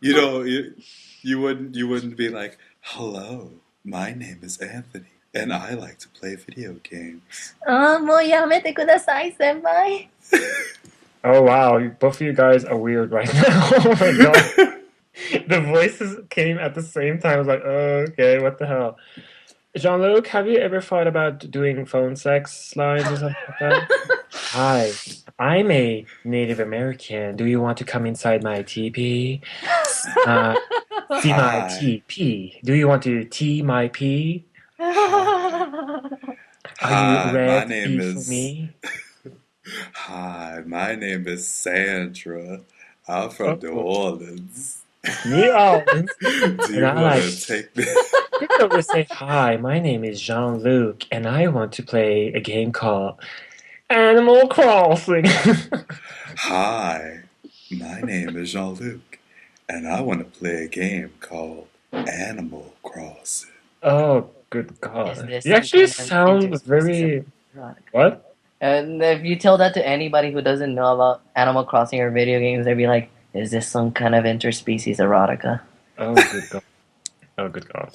You wouldn't be like, hello, my name is Anthony, and I like to play video games. もうやめてください、先輩。 Oh, wow. Both of you guys are weird right now. Oh, my God. The voices came at the same time. I was like, oh, okay, what the hell? Jean-Luc, have you ever thought about doing phone sex lines or something like that? Hi, I'm a Native American. Do you want to come inside my teepee? See my Hi. teepee. Do you want to tea my pee? Are you Hi, my name ready for is me? Hi, my name is Sandra. I'm from New Oh, Orleans. New Orleans. Do And you I want like, to take me? you can always say, hi, my name is Jean-Luc, and I want to play a game called Animal Crossing. Hi, my name is Jean-Luc, and I want to play a game called Animal Crossing. Oh, good Is God. this You some actually kind of sound interspecies of very... erotica? What? And if you tell that to anybody who doesn't know about Animal Crossing or video games, they'd be like, "Is this some kind of interspecies erotica?" Oh, good God. Oh, good God.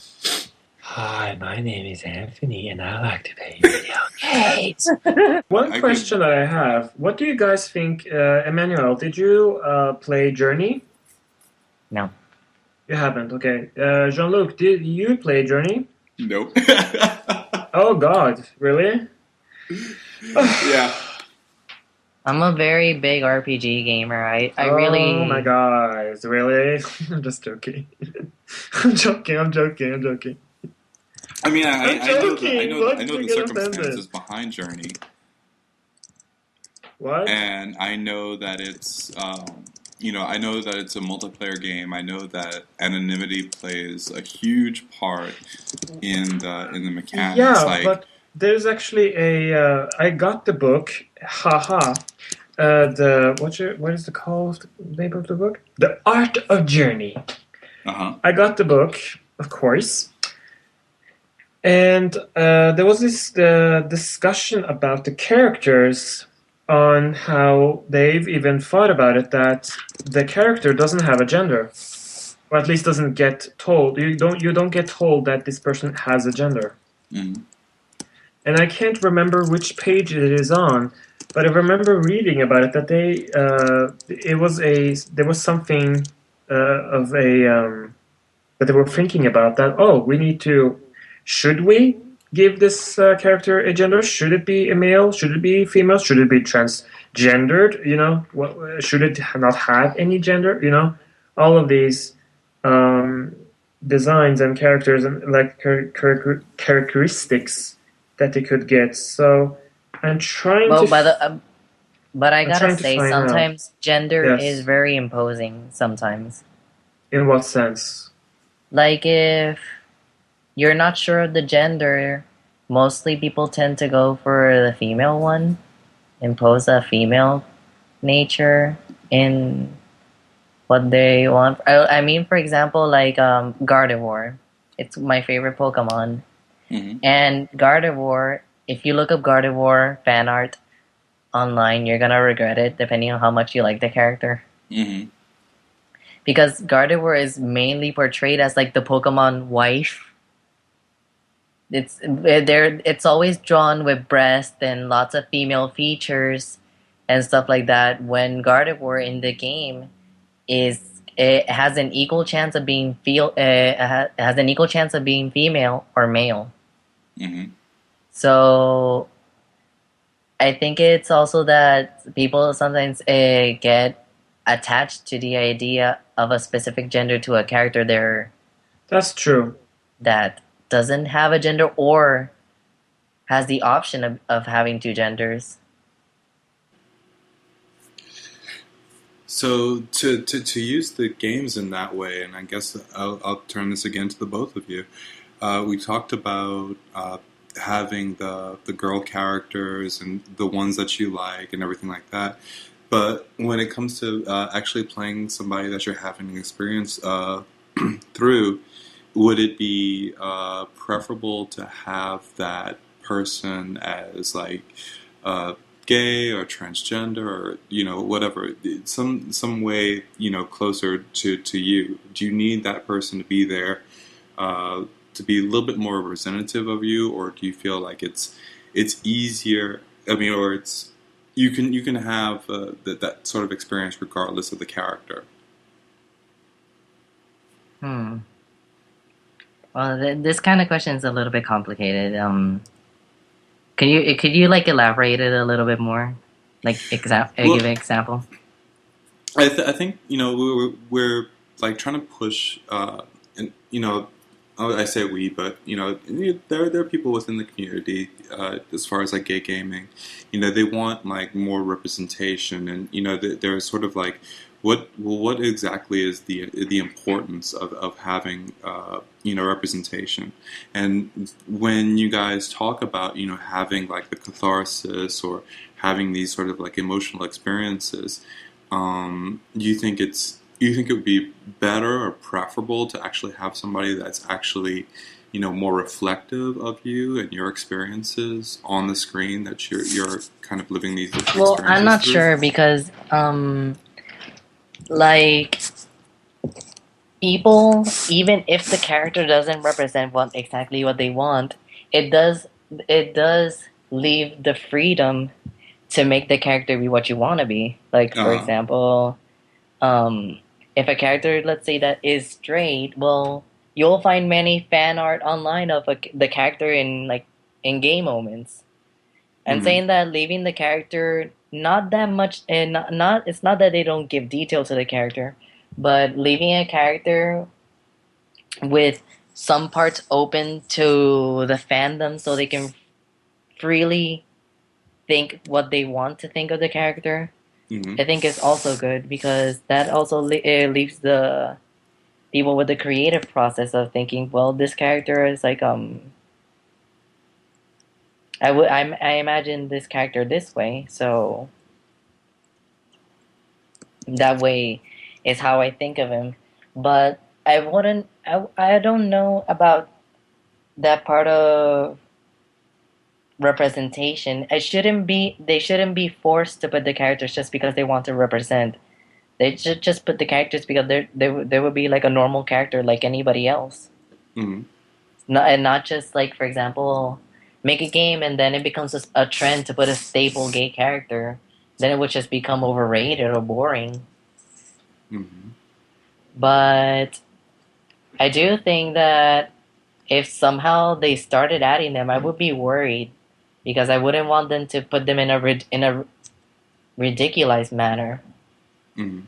Hi, my name is Anthony, and I like to play video games. One I could. question that I have, what do you guys think, Emmanuel, did you play Journey? No. You haven't, okay. Jean-Luc, did you play Journey? Nope. Oh God, really? Yeah. I'm a very big RPG gamer. I Oh my really guys, really? I'm just joking. I'm joking. I mean, I'm joking. I Why did know you the get offended? circumstances behind Journey, What? and I know that it's, I know that it's a multiplayer game. I know that anonymity plays a huge part in the mechanics. Yeah, Like, but there's actually I got the book. Haha. What is the called name of the book? The Art of Journey. I got the book, of course, and there was this discussion about the characters on how they've even thought about it that the character doesn't have a gender, or at least doesn't get told. You don't get told that this person has a gender. mhm. And I can't remember which page it is on, but I remember reading about it that there was something of a that they were thinking about that. Oh, should we give this character a gender? Should it be a male? Should it be female? Should it be transgendered? Should it not have any gender? All of these um, designs and characters and like characteristics that they could get. So I'm trying well to by the but I I'm gotta trying to say find out. sometimes gender is Yes, very imposing sometimes. in what sense? Like if you're not sure of the gender, mostly people tend to go for the female one, impose a female nature in what they want. I mean, for example, like Gardevoir. It's my favorite Pokemon. Mhm. And Gardevoir, if you look up Gardevoir fan art online, you're gonna regret it depending on how much you like the character. Mhm. Because Gardevoir is mainly portrayed as like the Pokemon wife. It's always drawn with breast and lots of female features and stuff like that. When Gardevoir in the game is it has an equal chance of being has an equal chance of being female or male. Mhm. So I think it's also that people sometimes get attached to the idea of a specific gender to a character That's true. that doesn't have a gender or has the option of having two genders. So to use the games in that way, and I guess I'll turn this again to the both of you. We talked about having the girl characters and the ones that you like and everything like that. But when it comes to actually playing somebody that you're having an experience through, would it be preferable to have that person as like gay or transgender or whatever, some way closer to you? Do you need that person to be there to be a little bit more representative of you, or do you feel like it's easier? I mean, or it's you can have that sort of experience regardless of the character. Hmm. Well, this kind of question is a little bit complicated. Could you like elaborate it a little bit more? Like, give an example. I think we're like trying to push, and I say we, but there are people within the community as far as like gay gaming, they want like more representation, and they're sort of like what exactly is the importance of having representation, and when you guys talk about having like the catharsis or having these sort of like emotional experiences. Do you think it would be better or preferable to actually have somebody that's actually, more reflective of you and your experiences on the screen, that you're kind of living these experiences Well, I'm not through? sure because like people, even if the character doesn't represent exactly what they want, it does leave the freedom to make the character be what you want to be. Like, for Uh-huh. example, if a character, let's say, that is straight, well, you'll find many fan art online of the character in gay moments. And Mm-hmm. saying that, leaving the character not that much, and not it's not that they don't give detail to the character, but leaving a character with some parts open to the fandom so they can freely think what they want to think of the character. Mm-hmm. I think is also good because that also leaves the people with the creative process of thinking, well, this character is like I imagine this character this way, so that way is how I think of him. But I don't know about that part of representation. They shouldn't be forced to put the characters just because they want to represent. They should just put the characters because they would be like a normal character like anybody else. Mm-hmm. Not just like, for example, make a game and then it becomes a trend to put a staple gay character. Then it would just become overrated or boring. Mm-hmm. But I do think that if somehow they started adding them, I would be worried because I wouldn't want them to put them in a ridiculous manner. Mm-hmm.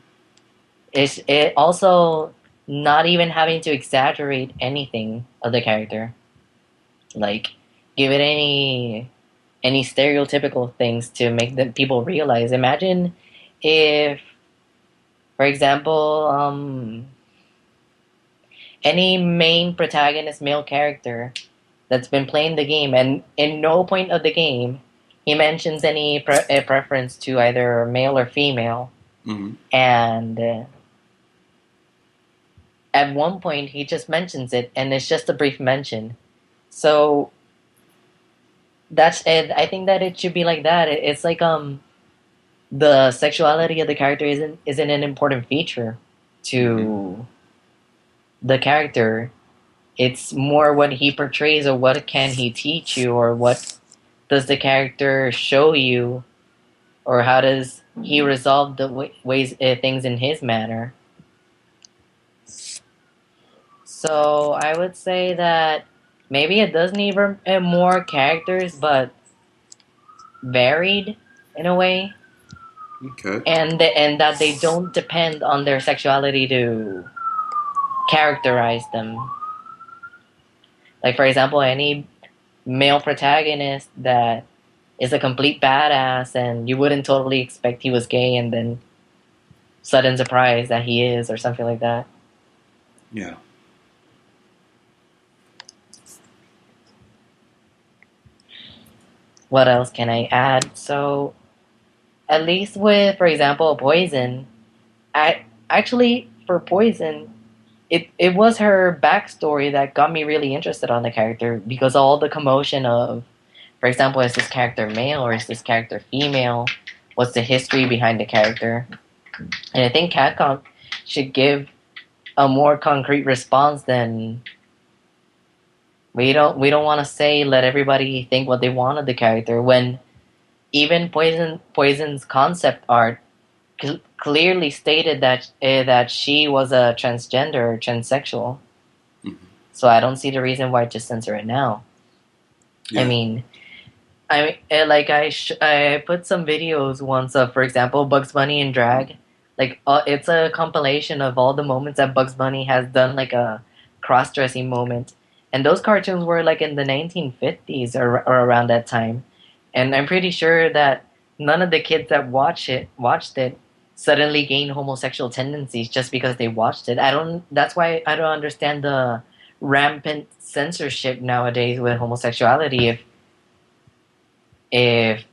It also not even having to exaggerate anything of the character, like give it any stereotypical things to make the people realize. Imagine if, for example, any main protagonist male character that's been playing the game, and in no point of the game he mentions any preference to either male or female, Mm-hmm. and at one point he just mentions it, and it's just a brief mention. So that's it. I think that it should be like that. It's like the sexuality of the character isn't an important feature to the character. It's more what he portrays, or what can he teach you, or what does the character show you, or how does he resolve the ways things in his manner. So I would say that maybe it does need more characters, but varied in a way, Okay. and that they don't depend on their sexuality to characterize them. Like, for example, any male protagonist that is a complete badass and you wouldn't totally expect he was gay, and then sudden surprise that he is, or something like that. Yeah. What else can I add? So, at least with, for example, Poison, for Poison, it was her backstory that got me really interested on the character, because all the commotion of, for example, is this character male or is this character female? What's the history behind the character? And I think Capcom should give a more concrete response than we don't want to say let everybody think what they want of the character, when even Poison's concept art clearly stated that she was a transgender or transsexual. Mm-hmm. So I don't see the reason why just censor it now. Yeah. I mean, I mean, I put some videos once of, for example, Bugs Bunny in drag. Like, it's a compilation of all the moments that Bugs Bunny has done, like a cross-dressing moment. And those cartoons were like in the 1950s or around that time. And I'm pretty sure that none of the kids that watched it suddenly gained homosexual tendencies just because they watched it. That's why I don't understand the rampant censorship nowadays with homosexuality. If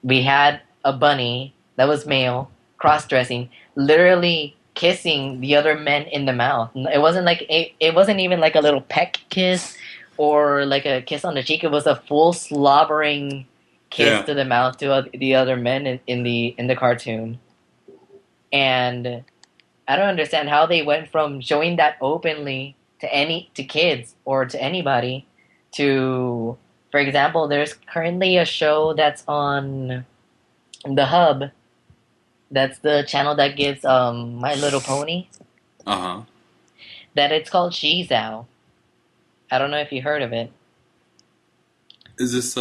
we had a bunny that was male, cross-dressing, literally kissing the other men in the mouth. It wasn't even like a little peck kiss or like a kiss on the cheek. It was a full slobbering kiss Yeah. to the mouth to the other men in the cartoon. And I don't understand how they went from showing that openly to kids or to anybody to, for example, there's currently a show that's on the Hub. That's the channel that gives My Little Pony. Uh-huh. That it's called Shizao. I don't know if you heard of it. Is this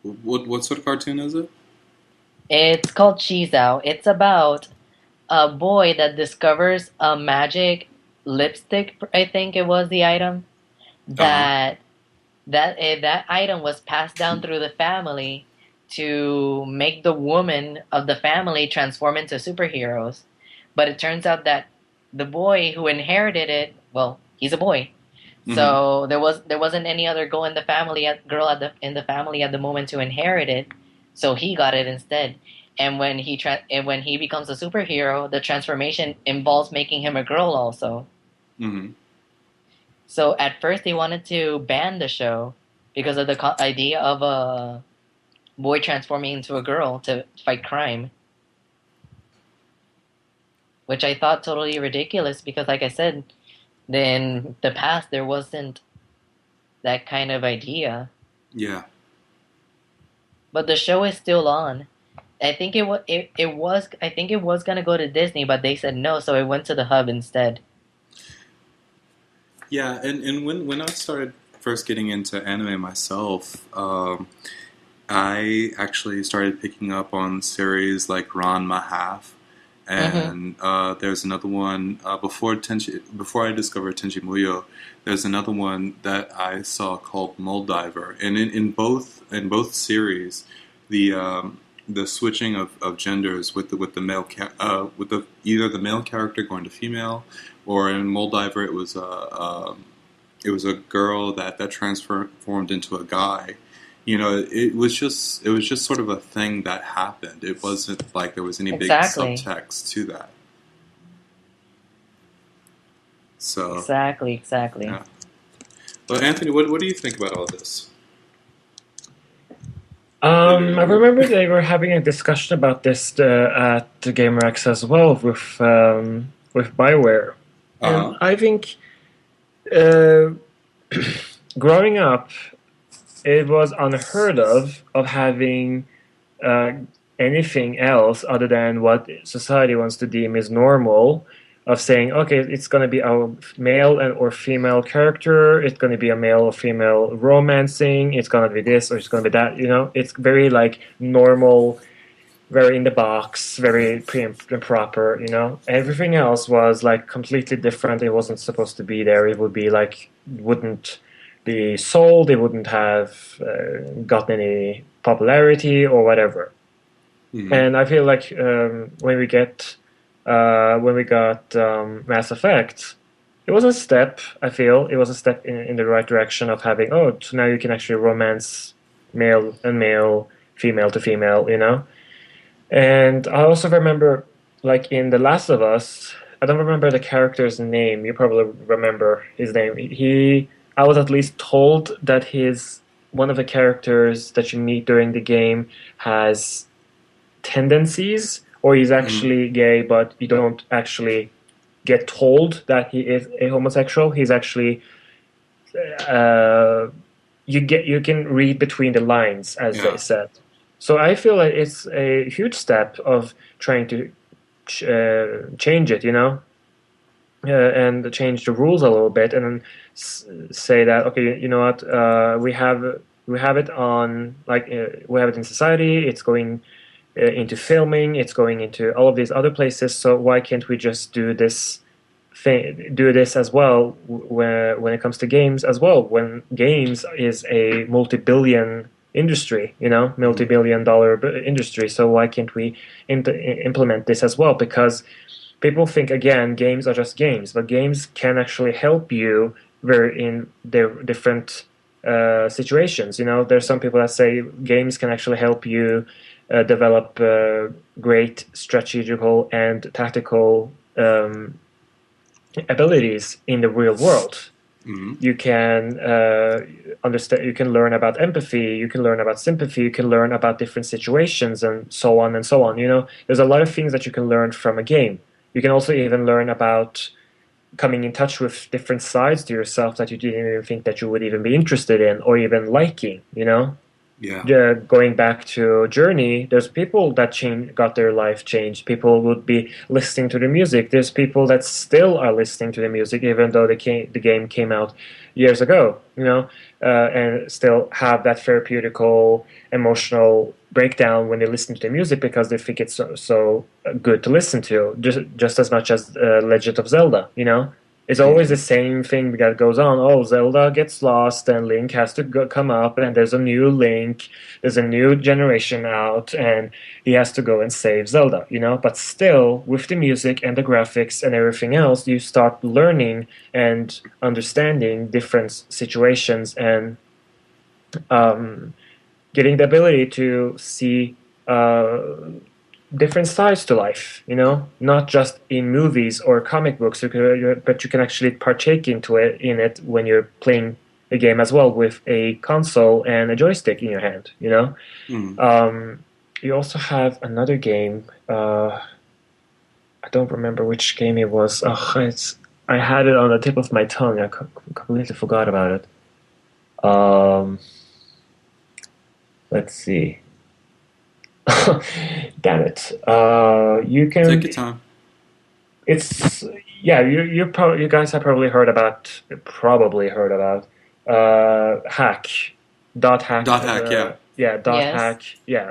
what sort of cartoon is it? It's called Shizao. It's about a boy that discovers a magic lipstick. I think it was the item that that item was passed down through the family to make the woman of the family transform into superheroes. But it turns out that the boy who inherited it, well, he's a boy. So there wasn't any other girl in the family in the family at the moment to inherit it. So he got it instead. And when he becomes a superhero, the transformation involves making him a girl also. Mm-hmm. So at first they wanted to ban the show because of the idea of a boy transforming into a girl to fight crime. Which I thought totally ridiculous because, like I said, in the past there wasn't that kind of idea. Yeah. But the show is still on. I think I think it was gonna go to Disney, but they said no, so it went to the Hub instead. Yeah, and when I started first getting into anime myself, I actually started picking up on series like Ranma Half, and there's another one before I discovered Tenchi Muyo. There's another one that I saw called Moldiver, and in both series, the switching of genders with the male either the male character going to female, or in Moldiver it was a girl that transformed into a guy. You know, it was just sort of a thing that happened. It wasn't like there was any big subtext to that. So exactly. Yeah. Well, Anthony, what do you think about all this? I remember they were having a discussion about this at the GaymerX as well with Bioware, and I think growing up, it was unheard of having anything else other than what society wants to deem is normal. Of saying, okay, it's going to be a male or female character, it's going to be a male or female romancing, it's going to be this or it's going to be that, you know? It's very, like, normal, very in the box, very prim and proper, you know? Everything else was, like, completely different. It wasn't supposed to be there. It would be, like, wouldn't be sold, it wouldn't have gotten any popularity or whatever. Mm-hmm. And I feel like when we got Mass Effect, it was a step, I feel. It was a step in the right direction of having, so now you can actually romance male and male, female to female, you know? And I also remember, like, in The Last of Us, I don't remember the character's name. You probably remember his name. I was at least told that one of the characters that you meet during the game has tendencies, or he's actually gay, but you don't actually get told that he is a homosexual. He's actually you can read between the lines, as they said. So I feel like it's a huge step of trying to change it, you know, and change the rules a little bit, and then say that, okay, you know what, we have We have it on we have it in society. It's going into filming. It's going into all of these other places. So why can't we just do this as well when it comes to games as well? When games is a multi-billion industry, multi-billion-dollar industry. So why can't we implement this as well? Because people think, again, games are just games, but games can actually help you in their different situations. There's some people that say games can actually help you develop great strategical and tactical abilities in the real world. You can understand. You can learn about empathy. You can learn about sympathy. You can learn about different situations and so on and so on. There's a lot of things that you can learn from a game. You can also even learn about coming in touch with different sides to yourself that you didn't even think that you would even be interested in or even liking. Yeah. Going back to Journey, there's people that got their life changed. People would be listening to the music. There's people that still are listening to the music, even though the game came out years ago, and still have that therapeutical, emotional breakdown when they listen to the music because they think it's so good to listen to, just as much as Legend of Zelda, It's always the same thing that goes on. Oh, Zelda gets lost and Link has to come up and there's a new Link, there's a new generation out and he has to go and save Zelda, But still, with the music and the graphics and everything else, you start learning and understanding different situations and getting the ability to see different sides to life, not just in movies or comic books, but you can actually partake in it when you're playing a game as well with a console and a joystick in your hand, You also have another game. I don't remember which game it was. I had it on the tip of my tongue. I completely forgot about it. Let's see. Damn it! You can take your time. It's you guys have probably heard about hack .hack. Yes. hack,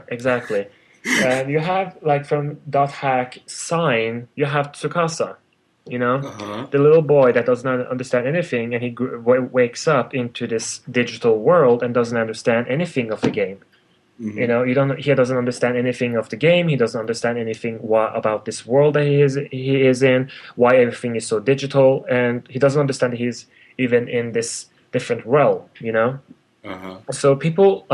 exactly. And you have from .hack sign you have Tsukasa, the little boy that does not understand anything, and he wakes up into this digital world and doesn't understand anything of the game. He doesn't understand anything of the game. He doesn't understand anything about this world that he is in, why everything is so digital, and he doesn't understand he's even in this different realm, So people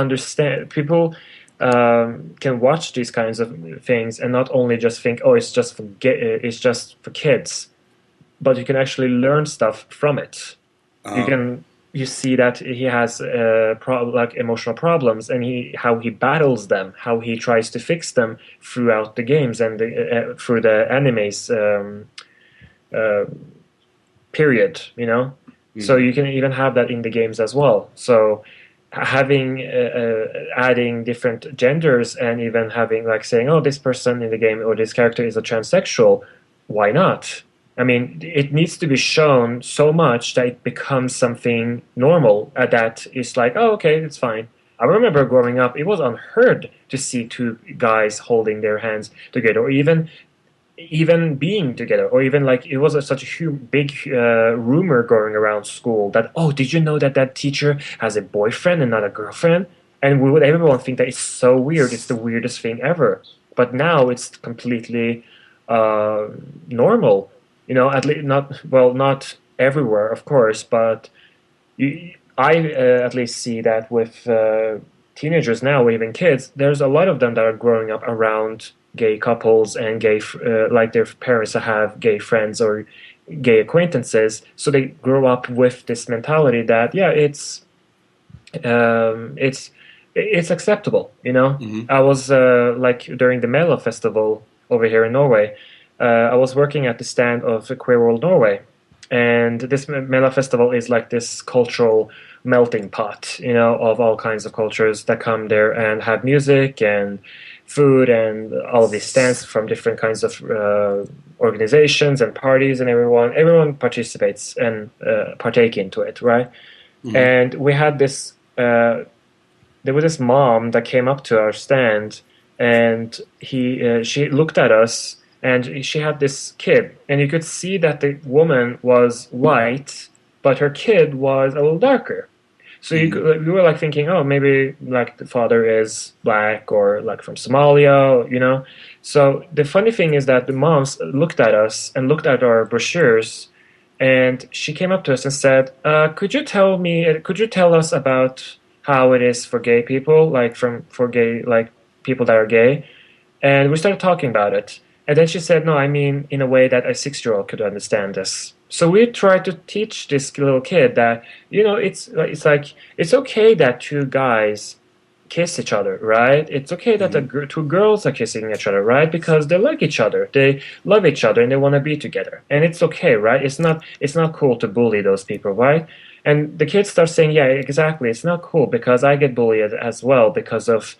can watch these kinds of things and not only just think, oh, it's just for kids, but you can actually learn stuff from it. You see that he has emotional problems and how he battles them, how he tries to fix them throughout the games and through the anime's period, So you can even have that in the games as well. So having adding different genders and even having saying, oh, this person in the game or this character is a transsexual, why not? I mean, it needs to be shown so much that it becomes something normal. That is oh, okay, it's fine. I remember growing up, it was unheard to see two guys holding their hands together, or even being together, or even it was such a big rumor going around school that, oh, did you know that teacher has a boyfriend and not a girlfriend? And everyone think that it's so weird. It's the weirdest thing ever. But now it's completely normal. At least not everywhere, of course, but I at least see that with teenagers now, or even kids. There's a lot of them that are growing up around gay couples and gay, their parents have gay friends or gay acquaintances. So they grow up with this mentality that it's acceptable. I was during the Mela festival over here in Norway. I was working at the stand of Queer World Norway, and this Mela festival is this cultural melting pot, of all kinds of cultures that come there and have music and food and all of these stands from different kinds of organizations and parties, and everyone participates and partake into it, right? And we had this there was this mom that came up to our stand, and she looked at us, and she had this kid, and you could see that the woman was white, but her kid was a little darker. So we were like thinking, oh, maybe like the father is black or like from Somalia, you know. So the funny thing is that the moms looked at us and looked at our brochures, and she came up to us and said, could you tell us about how it is for gay people, like for gay, like people that are gay? And we started talking about it. And then she said, no, I mean, in a way that a 6-year-old could understand this. So we tried to teach this little kid that, you know, it's like, it's okay that two guys kiss each other, right? It's okay that two girls are kissing each other, right? Because they like each other, they love each other, and they want to be together. And it's okay, right? It's not cool to bully those people, right? And the kids start saying, yeah, exactly. It's not cool because I get bullied as well because of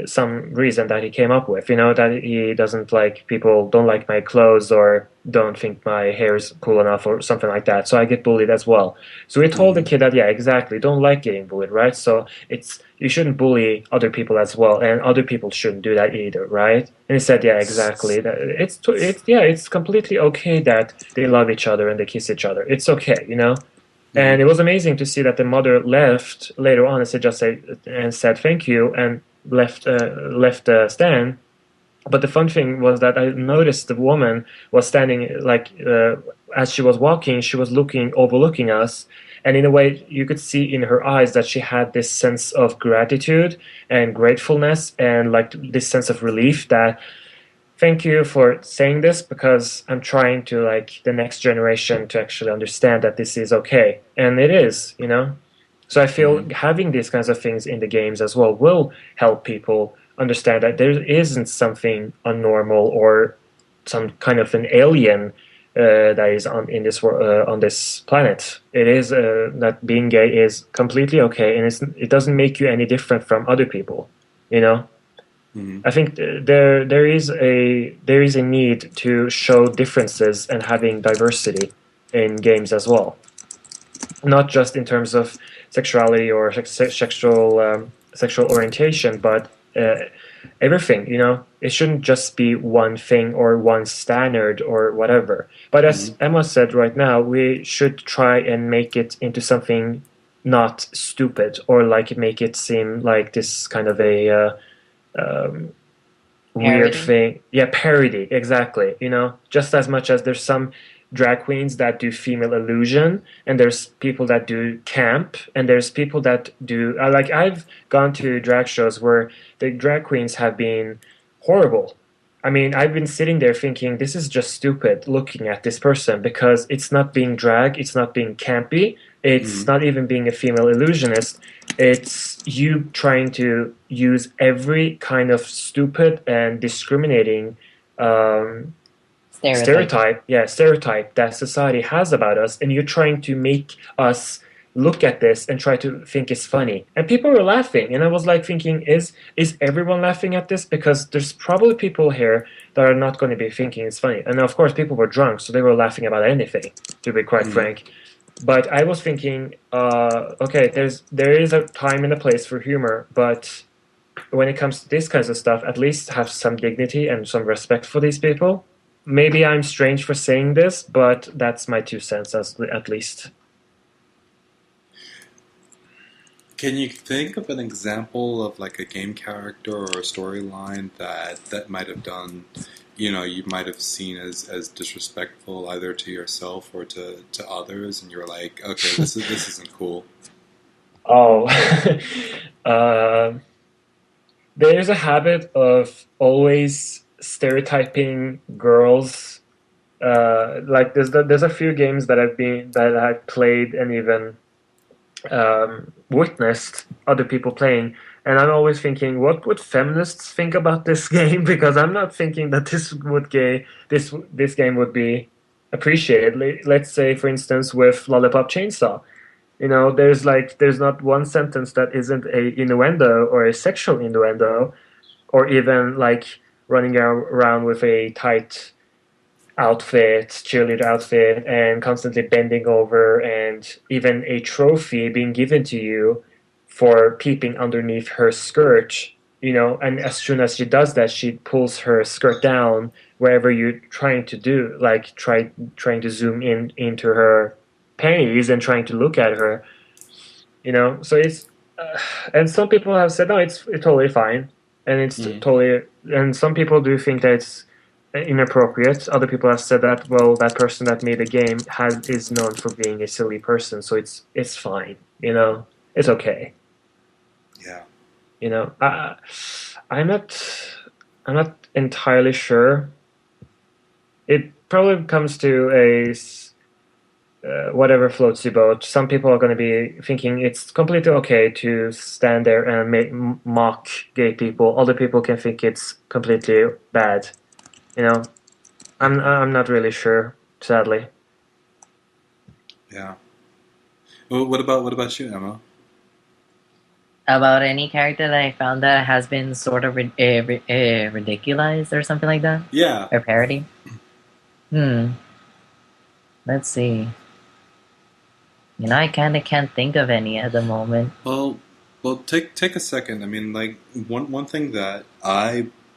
some reason that he came up with, you know, that he doesn't like people don't like my clothes or don't think my hair is cool enough or something like that. So I get bullied as well. So we told the kid that, yeah, exactly, don't like getting bullied, right? So it's you shouldn't bully other people as well, and other people shouldn't do that either, right? And he said, yeah, exactly. That it's completely okay that they love each other and they kiss each other. It's okay, you know. And it was amazing to see that the mother left later on and said thank you and left the stand. But the fun thing was that I noticed the woman was standing like as she was walking, she was overlooking us, and in a way you could see in her eyes that she had this sense of gratitude and gratefulness and like this sense of relief that thank you for saying this because I'm trying to like the next generation to actually understand that this is okay, and it is, you know. So I feel having these kinds of things in the games as well will help people understand that there isn't something unnormal or some kind of an alien that is on this planet. It is that being gay is completely okay, and it doesn't make you any different from other people. You know, I think there is a need to show differences and having diversity in games as well, not just in terms of sexuality or sexual orientation, but everything. You know, it shouldn't just be one thing or one standard or whatever. But as Emma said right now, we should try and make it into something not stupid or like make it seem like this kind of a weird thing. Yeah, parody, exactly. You know, just as much as there's some drag queens that do female illusion, and there's people that do camp, and there's people that do like I've gone to drag shows where the drag queens have been horrible. I mean, I've been sitting there thinking this is just stupid looking at this person because it's not being drag, it's not being campy, it's not even being a female illusionist. It's you trying to use every kind of stupid and discriminating stereotype that society has about us, and you're trying to make us look at this and try to think it's funny. And people were laughing, and I was like thinking, is everyone laughing at this? Because there's probably people here that are not going to be thinking it's funny. And of course people were drunk, so they were laughing about anything, to be quite frank. But I was thinking, okay, there is a time and a place for humor, but when it comes to these kinds of stuff, at least have some dignity and some respect for these people. Maybe I'm strange for saying this, but that's my 2 cents at least. Can you think of an example of like a game character or a storyline that might have done, you know, you might have seen as disrespectful either to yourself or to others, and you're like, okay, this isn't cool. Oh, there's a habit of always stereotyping girls. Like there's a few games that I've played and even witnessed other people playing, and I'm always thinking, what would feminists think about this game? Because I'm not thinking that this game would be appreciated. Let's say, for instance, with Lollipop Chainsaw. You know, there's not one sentence that isn't a innuendo or a sexual innuendo, or even like running around with a tight outfit, cheerleader outfit, and constantly bending over, and even a trophy being given to you for peeping underneath her skirt, and as soon as she does that, she pulls her skirt down wherever you're trying to do, like trying to zoom in into her panties and trying to look at her, so and some people have said, no, it's totally fine, and it's totally, and some people do think that it's inappropriate. Other people have said that, well, that person that made the game is known for being a silly person, so it's fine, it's okay. Yeah. I'm not entirely sure. It probably comes to whatever floats your boat. Some people are going to be thinking it's completely okay to stand there and mock gay people. Other people can think it's completely bad. I'm not really sure, sadly. Yeah. Well, what about you, Emma? About any character that I found that has been sort of ridiculized or something like that? Yeah. Or parody? Let's see. I kind of can't think of any at the moment. Well, take a second. I mean, like one thing that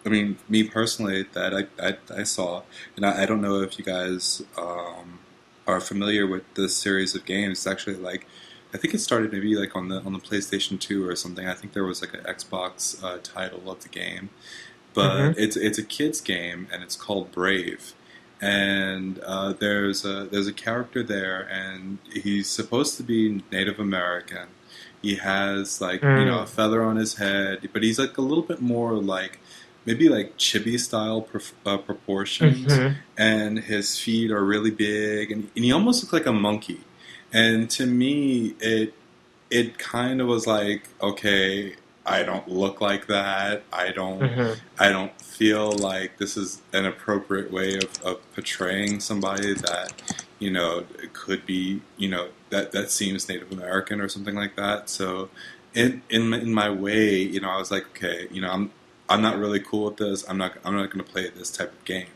me personally, that I saw, and I don't know if you guys are familiar with this series of games. It's actually like, I think it started maybe like on the PlayStation 2 or something. I think there was like an Xbox title of the game, but it's a kids game and it's called Brave. And there's a character there, and he's supposed to be Native American. He has like a feather on his head, but he's like a little bit more like maybe like chibi style proportions, and his feet are really big, and he almost looks like a monkey. And to me, it kind of was like, okay, I don't look like that. I don't feel like this is an appropriate way of portraying somebody that could be that seems Native American or something like that. So in my way, I was like, okay, I'm not really cool with this. I'm not going to play this type of game.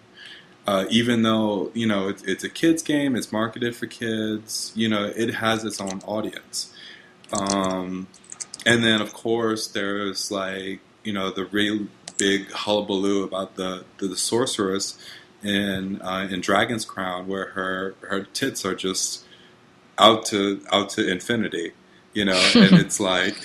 Even though it's a kids game, it's marketed for kids. It has its own audience. And then, of course, there's like the real big hullabaloo about the sorceress in Dragon's Crown, where her tits are just out to infinity, and it's like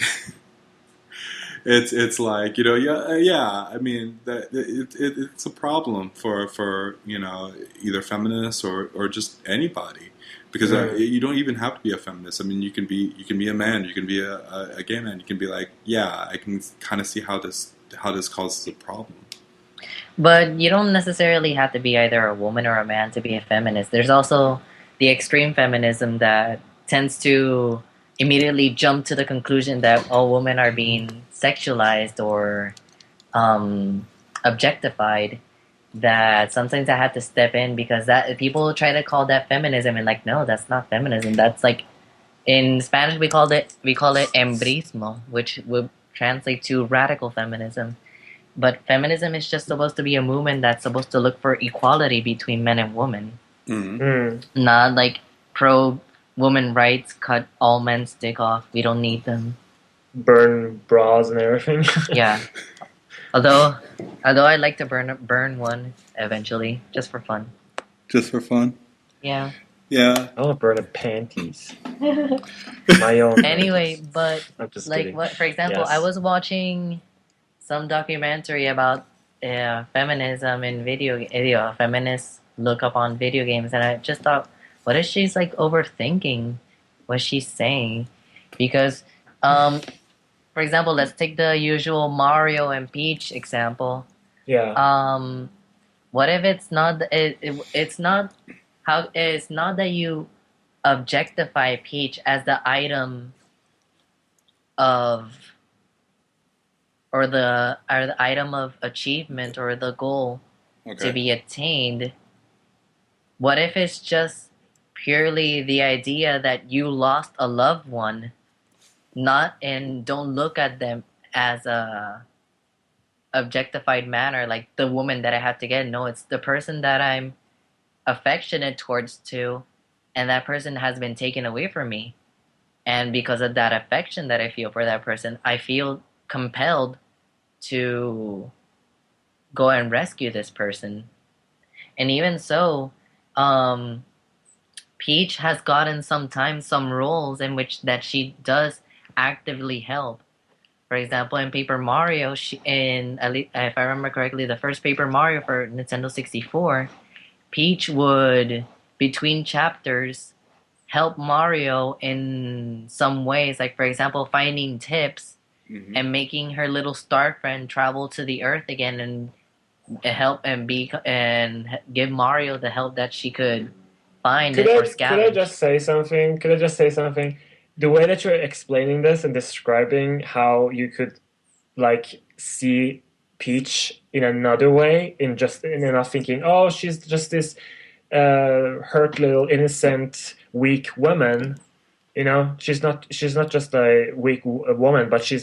it's like yeah. I mean it's a problem for either feminists or just anybody. Because you don't even have to be a feminist. I mean, you can be a man. You can be a gay man. You can be like, yeah, I can kind of see how this causes a problem. But you don't necessarily have to be either a woman or a man to be a feminist. There's also the extreme feminism that tends to immediately jump to the conclusion that all women are being sexualized or objectified. That sometimes I have to step in because that people try to call that feminism, and like, no, that's not feminism. That's like, in Spanish we call it embrismo, which would translate to radical feminism. But feminism is just supposed to be a movement that's supposed to look for equality between men and women, not like pro woman rights. Cut all men's dick off. We don't need them. Burn bras and everything. Yeah. Although I'd like to burn one eventually, just for fun. Just for fun? Yeah. Yeah. I want to burn the panties. My own. Anyway, panties. but I'm just like, kidding. what? For example, Yes. I was watching some documentary about feminism in feminist look up on video games, and I just thought, what if she's like overthinking what she's saying? Because for example, let's take the usual Mario and Peach example. Yeah. What if it's not it's not that you objectify Peach as the item of or the item of achievement or the goal to be attained. What if it's just purely the idea that you lost a loved one? Don't look at them as a objectified manner, like the woman that I have to get. No, it's the person that I'm affectionate towards too, and that person has been taken away from me. And because of that affection that I feel for that person, I feel compelled to go and rescue this person. And even so, um, Peach has gotten sometimes some roles in which that she does actively help. For example, in Paper Mario, if I remember correctly, the first Paper Mario for Nintendo 64, Peach would, between chapters, help Mario in some ways. Like, for example, finding tips and making her little star friend travel to the Earth again and help and give Mario the help that she could find Could it or I scavenge. just say something? Could I just say something? The way that you're explaining this and describing how you could like see Peach in another way, in not thinking, oh, she's just this hurt little innocent weak woman. You know, she's not just a weak woman, but she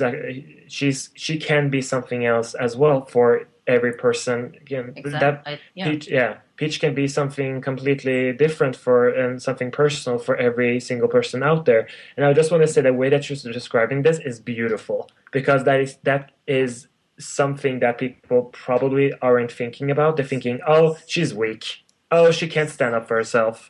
can be something else as well for every person. Again, that Yeah. Peach can be something completely different for and something personal for every single person out there. And I just want to say the way that you're describing this is beautiful because that is something that people probably aren't thinking about. They're thinking, oh, she's weak. Oh, she can't stand up for herself.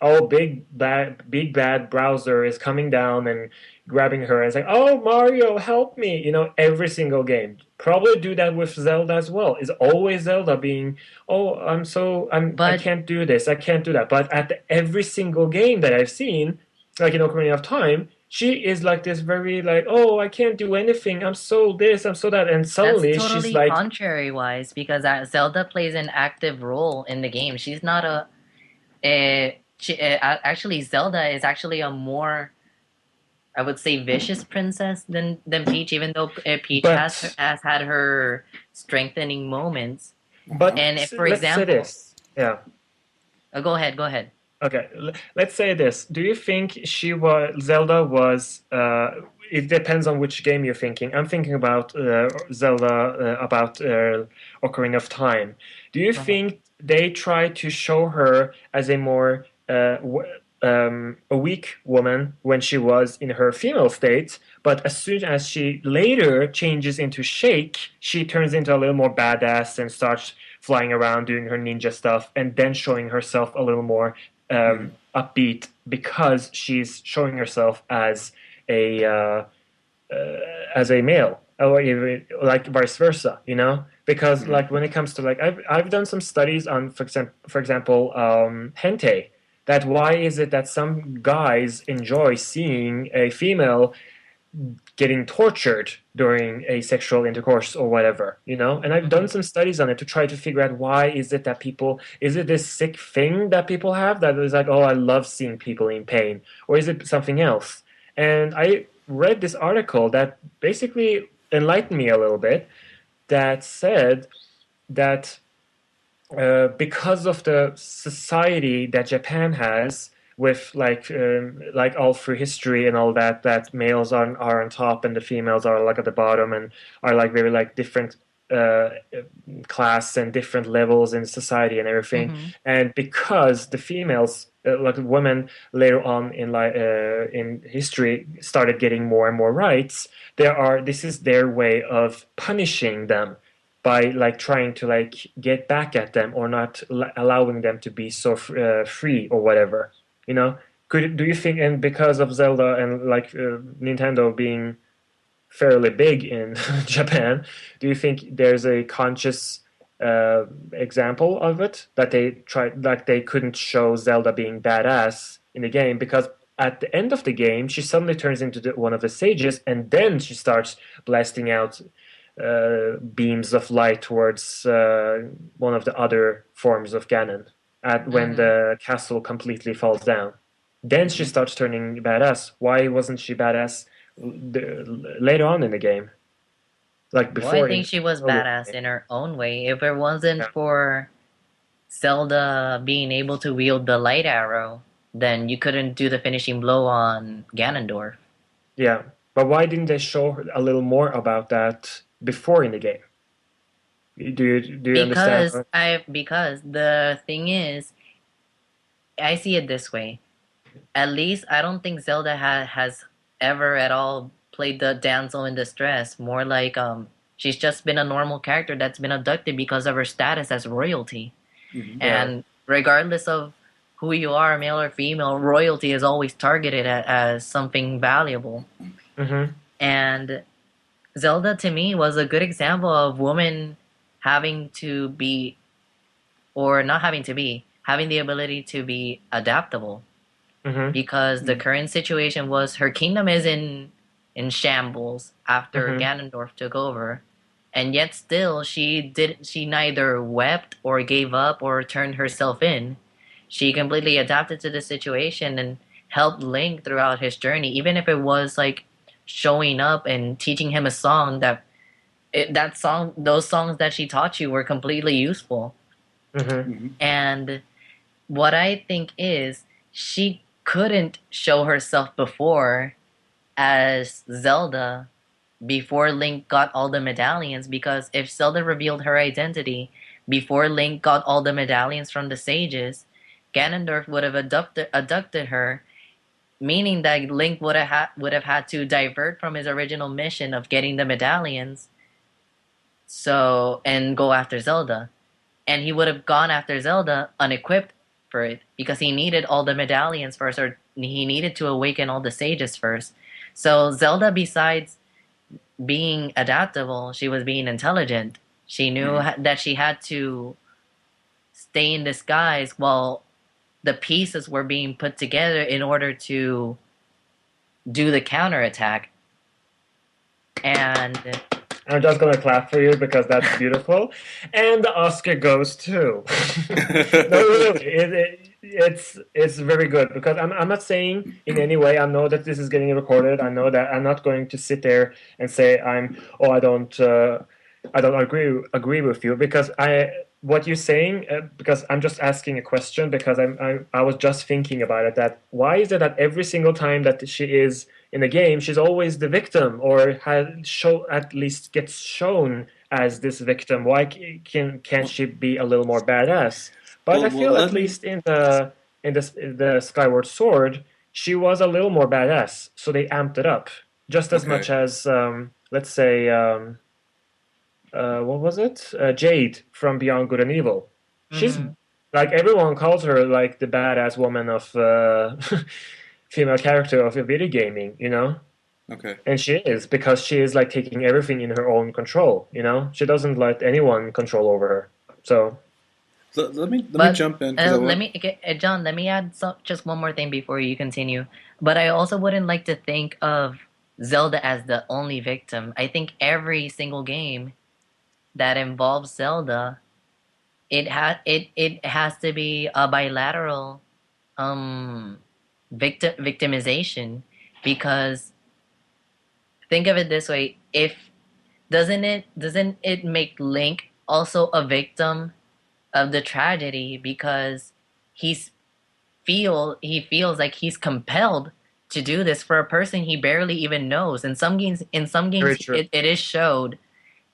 Oh, big bad browser is coming down and grabbing her and saying, oh, Mario, help me. You know, every single game. Probably do that with Zelda as well. Is always Zelda being, oh, I But can't do this, I can't do that. But at every single game that I've seen, like in Ocarina of Time, she is like this very like, oh, I can't do anything. I'm so this, I'm so that, and that's suddenly she's totally like, contrary wise because Zelda plays an active role in the game. She's not actually Zelda is actually a more, I would say, vicious princess than Peach, even though Peach but has had her strengthening moments. but And if, for let's say example, this, yeah. go ahead, go ahead. Okay, let's say this. Do you think Zelda was? It depends on which game you're thinking. I'm thinking about Zelda, about Ocarina of Time. Do you Uh-huh. think they tried to show her as a more a weak woman when she was in her female state, but as soon as she later changes into Shake, she turns into a little more badass and starts flying around doing her ninja stuff, and then showing herself a little more upbeat because she's showing herself a uh, as a male, or even like vice versa, you know? Because like when it comes to like I've done some studies on for example hentai, that why is it that some guys enjoy seeing a female getting tortured during a sexual intercourse or whatever, you know? And I've done some studies on it to try to figure out why is it that is it this sick thing that people have that is like, oh, I love seeing people in pain, or is it something else? And I read this article that basically enlightened me a little bit, that said that because of the society that Japan has, with like all through history and all that, that males are on top and the females are like at the bottom and are like very like different uh, class and different levels in society and everything. Mm-hmm. And because the females, like women later on in history, started getting more and more rights, this is their way of punishing them by like trying to like get back at them or not allowing them to be so free or whatever, you know. Do you think, and because of Zelda and like Nintendo being fairly big in Japan, do you think there's a conscious example of it that they tried, like they couldn't show Zelda being badass in the game because at the end of the game she suddenly turns into one of the sages and then she starts blasting out beams of light towards one of the other forms of Ganon at when Mm-hmm. the castle completely falls down. Then she starts turning badass. Why wasn't she badass later on in the game? Like Well, I before think in she was earlier badass game. in her own way. If it wasn't Yeah. for Zelda being able to wield the light arrow, then you couldn't do the finishing blow on Ganondorf. Yeah. But why didn't they show a little more about that before in the game? Do you understand? Because the thing is, I see it this way. at least I don't think Zelda has ever at all played the damsel in distress. More like she's just been a normal character that's been abducted because of her status as royalty. Yeah. And regardless of who you are, male or female, royalty is always targeted as something valuable. Mm-hmm. And Zelda to me was a good example of women having to be, or not having to be, having the ability to be adaptable. Mm-hmm. Because the current situation was her kingdom is in shambles after Mm-hmm. Ganondorf took over, and yet still she neither wept or gave up or turned herself in. She completely adapted to the situation and helped Link throughout his journey, even if it was like showing up and teaching him a song that song those songs that she taught you were completely useful. Mm-hmm. And what I think is she couldn't show herself before as Zelda before Link got all the medallions, because if Zelda revealed her identity before Link got all the medallions from the sages, Ganondorf would have abducted her, meaning that Link would have had to divert from his original mission of getting the medallions, and go after Zelda. And he would have gone after Zelda unequipped for it because he needed all the medallions first, or he needed to awaken all the sages first. So Zelda, besides being adaptable, she was being intelligent. She knew that she had to stay in disguise while the pieces were being put together in order to do the counterattack. And I'm just gonna clap for you because that's beautiful, and the Oscar goes too. No, really, it's very good because I'm not saying in any way. I know that this is getting recorded. I know that I'm not going to sit there and say I don't agree with you because what you're saying because I'm just asking a question because I was just thinking about it, that why is it that every single time that she is in a game she's always the victim, or at least gets shown as this victim? Why can't she be a little more badass? But I well, feel at let me. least in the Skyward Sword she was a little more badass, so they amped it up just as Okay. much as let's say what was it? Jade from Beyond Good and Evil. She's mhm. like everyone calls her like the badass woman of female character of video gaming, you know? Okay. And she is because she is like taking everything in her own control, you know? She doesn't let anyone control over her. So, Let me But jump in because I let want. me, okay, John, let me add just one more thing before you continue. But I also wouldn't like to think of Zelda as the only victim. I think every single game that involves Zelda, it has to be a bilateral um victimization, because think of it this way: if doesn't it make Link also a victim of the tragedy, because he's he feels like he's compelled to do this for a person he barely even knows. In some games very true. it is showed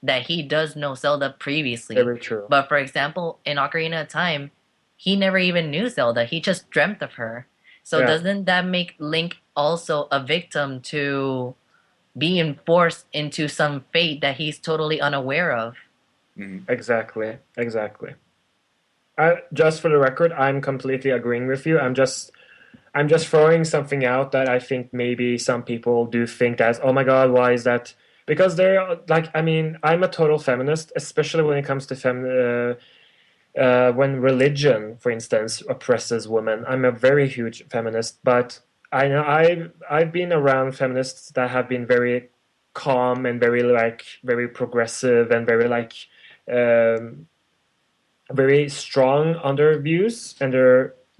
that he does know Zelda previously. Very true. But for example, in Ocarina of Time, he never even knew Zelda. He just dreamt of her. So Yeah, doesn't that make Link also a victim to being forced into some fate that he's totally unaware of? exactly. Exactly. Just for the record, I'm completely agreeing with you. I'm just throwing something out that I think maybe some people do think that, oh my God, why is that? Because they're like, I mean, I'm a total feminist, especially when it comes to when religion, for instance, oppresses women. I'm a very huge feminist, but I know I've been around feminists that have been very calm and very progressive and um, very strong on their views and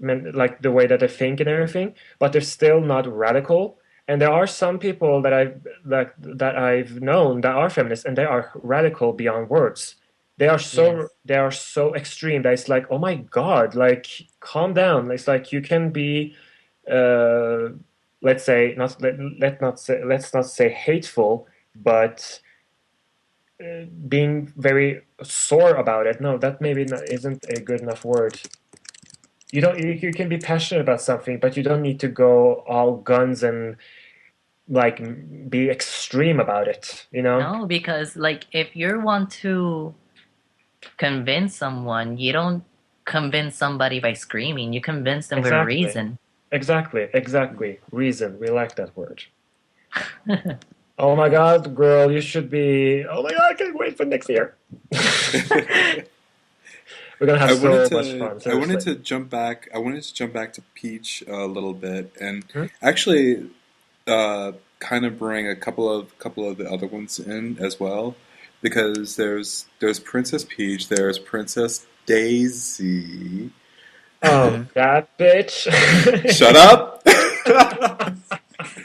like the way that they think and everything, but they're still not radical. And there are some people that I've known that are feminists, and they are radical beyond words. Yes. They are so extreme that it's like, oh my God, like calm down. It's like you can be, uh, let's say let's not say hateful, but being very sore about it. No, that maybe isn't a good enough word. You don't. You can be passionate about something, but you don't need to go all guns and like be extreme about it. You know? No, because like if you want to convince someone, you don't convince somebody by screaming. You convince them with a Exactly. reason. Exactly. Reason. We like that word. Oh my God, girl, you should be. Oh my God, I can't wait for next year. We're gonna have so much fun. I wanted Seriously. to jump back. I wanted to jump back to Peach a little bit and Hmm? actually kind of bring a couple of the other ones in as well, because there's Princess Peach, there's Princess Daisy. Oh, Mhm. that bitch. Shut up.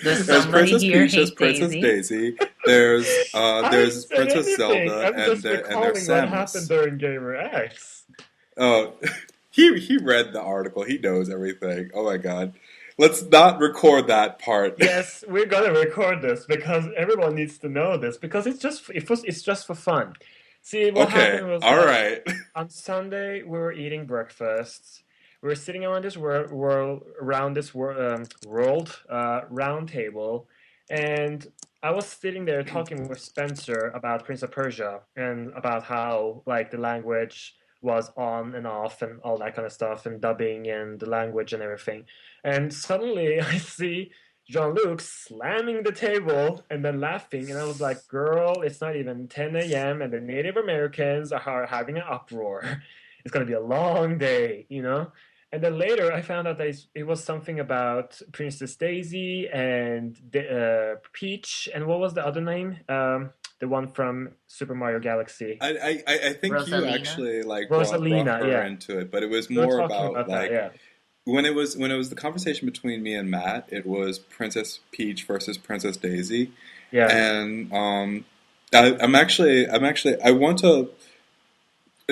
Does There's somebody Princess here Peach, there's hate Princess Daisy? Daisy, there's I didn't there's say Princess anything. Zelda, I'm just and there's recalling what happened Samus. during Gamer X. Oh, he read the article. He knows everything. Oh my God. Let's not record that part. Yes, we're gonna record this because everyone needs to know this because it's just for fun. See, what Okay. happened was All that right. on Sunday we were eating breakfast. We were sitting around this world round table, and I was sitting there talking with Spencer about Prince of Persia and about how like the language was on and off and all that kind of stuff and dubbing and the language and everything. And suddenly I see Jean-Luc slamming the table and then laughing, and I was like, "Girl, it's not even 10 a.m. and the Native Americans are having an uproar. It's gonna be a long day, you know." And then later, I found out that it was something about Princess Daisy and Peach, and what was the other name? The one from Super Mario Galaxy, I think you Rosalina? actually like brought Rosalina. her Yeah, into it, but it was we were more talking about about that. like Yeah. when it was the conversation between me and Matt, it was Princess Peach versus Princess Daisy, Yeah. and I want to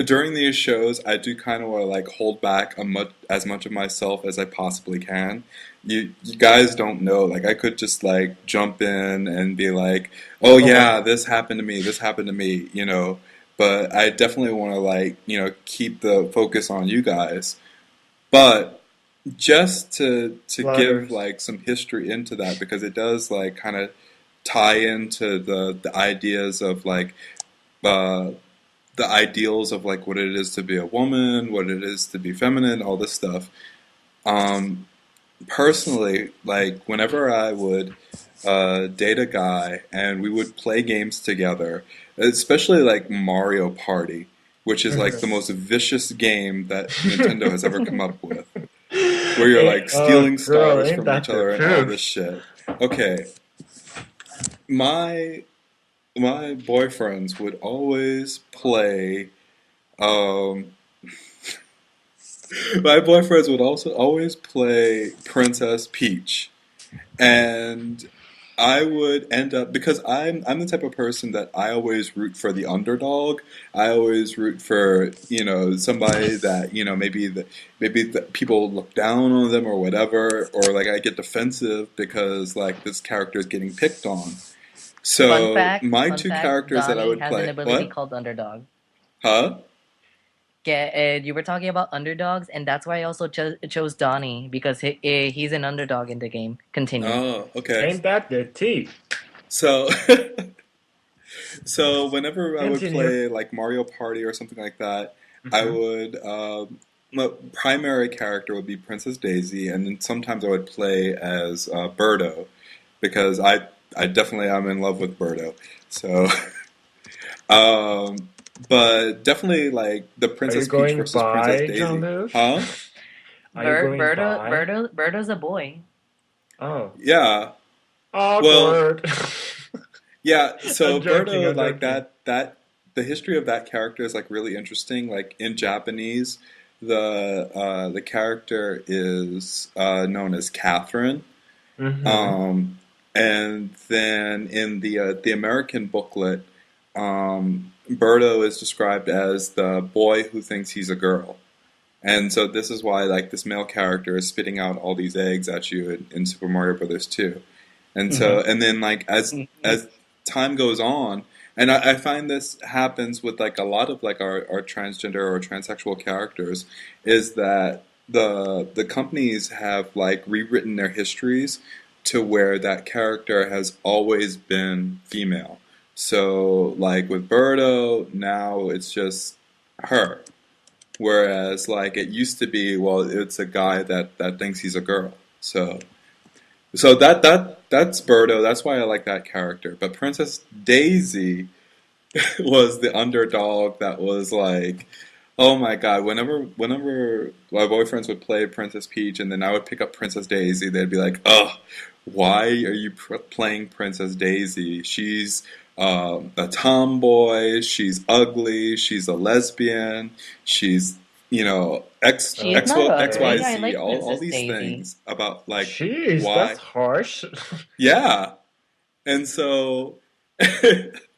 during these shows, I do kind of want to like hold back as much of myself as I possibly can. You guys don't know. Like I could just like jump in and be like, "Oh Oh my yeah, God. this happened to me. This happened to me." You know. But I definitely want to like keep the focus on you guys. But just to give Sliders. like some history into that, because it does like kind of tie into the ideas of like uh, the ideals of like what it is to be a woman, what it is to be feminine, all this stuff. Um, Personally, like whenever I would date a guy and we would play games together, especially like Mario Party, which is like the most vicious game that Nintendo has ever come up with, where you're like Oh, stealing girl, stars ain't from each that the other and all this truth? shit. Okay, my my boyfriends would always play. Um, My boyfriends would also always play Princess Peach, and I would end up because I'm the type of person that I always root for the underdog. I always root for somebody that maybe that people look down on them or whatever, or like I get defensive because like this character is getting picked on. So my Fun two fact, characters that I Donnie would has an play, ability what? called Underdog. Huh? You were talking about underdogs, and that's why I also chose Donnie, because he's an underdog in the game. Continue. Oh, okay. Ain't that the tea? So So whenever I would Continue. play like Mario Party or something like that, I Hmm. would my primary character would be Princess Daisy, and then sometimes I would play as Birdo because I definitely am in love with Birdo. So, um, but definitely like the Are you Princess Peach going versus Princess by, Daisy, Jean-Luc? huh? Are you going by? Birdo's a boy. Oh, Yeah. Well, awkward. yeah. So I'm joking. Birdo I'm like joking. that the history of that character is like really interesting. Like in Japanese, the character is known as Catherine, Hmm. um, and then in the American booklet, Birdo is described as the boy who thinks he's a girl. And so this is why like this male character is spitting out all these eggs at you in Super Mario Brothers 2. And so and then like as time goes on, and I find this happens with like a lot of like our transgender or transsexual characters, is that the companies have like rewritten their histories to where that character has always been female. So like with Birdo, now it's just her. Whereas like it used to be, well, it's a guy that thinks he's a girl. So that's Birdo. That's why I like that character. But Princess Daisy was the underdog that was like, oh my God, whenever my boyfriends would play Princess Peach and then I would pick up Princess Daisy, they'd be like, "Ugh, why are you playing Princess Daisy? She's a tomboy, she's ugly, she's a lesbian, she's, She's not ugly. I XYZ, like all Princess these Daisy. things about like Jeez, why." that's harsh. Yeah. And so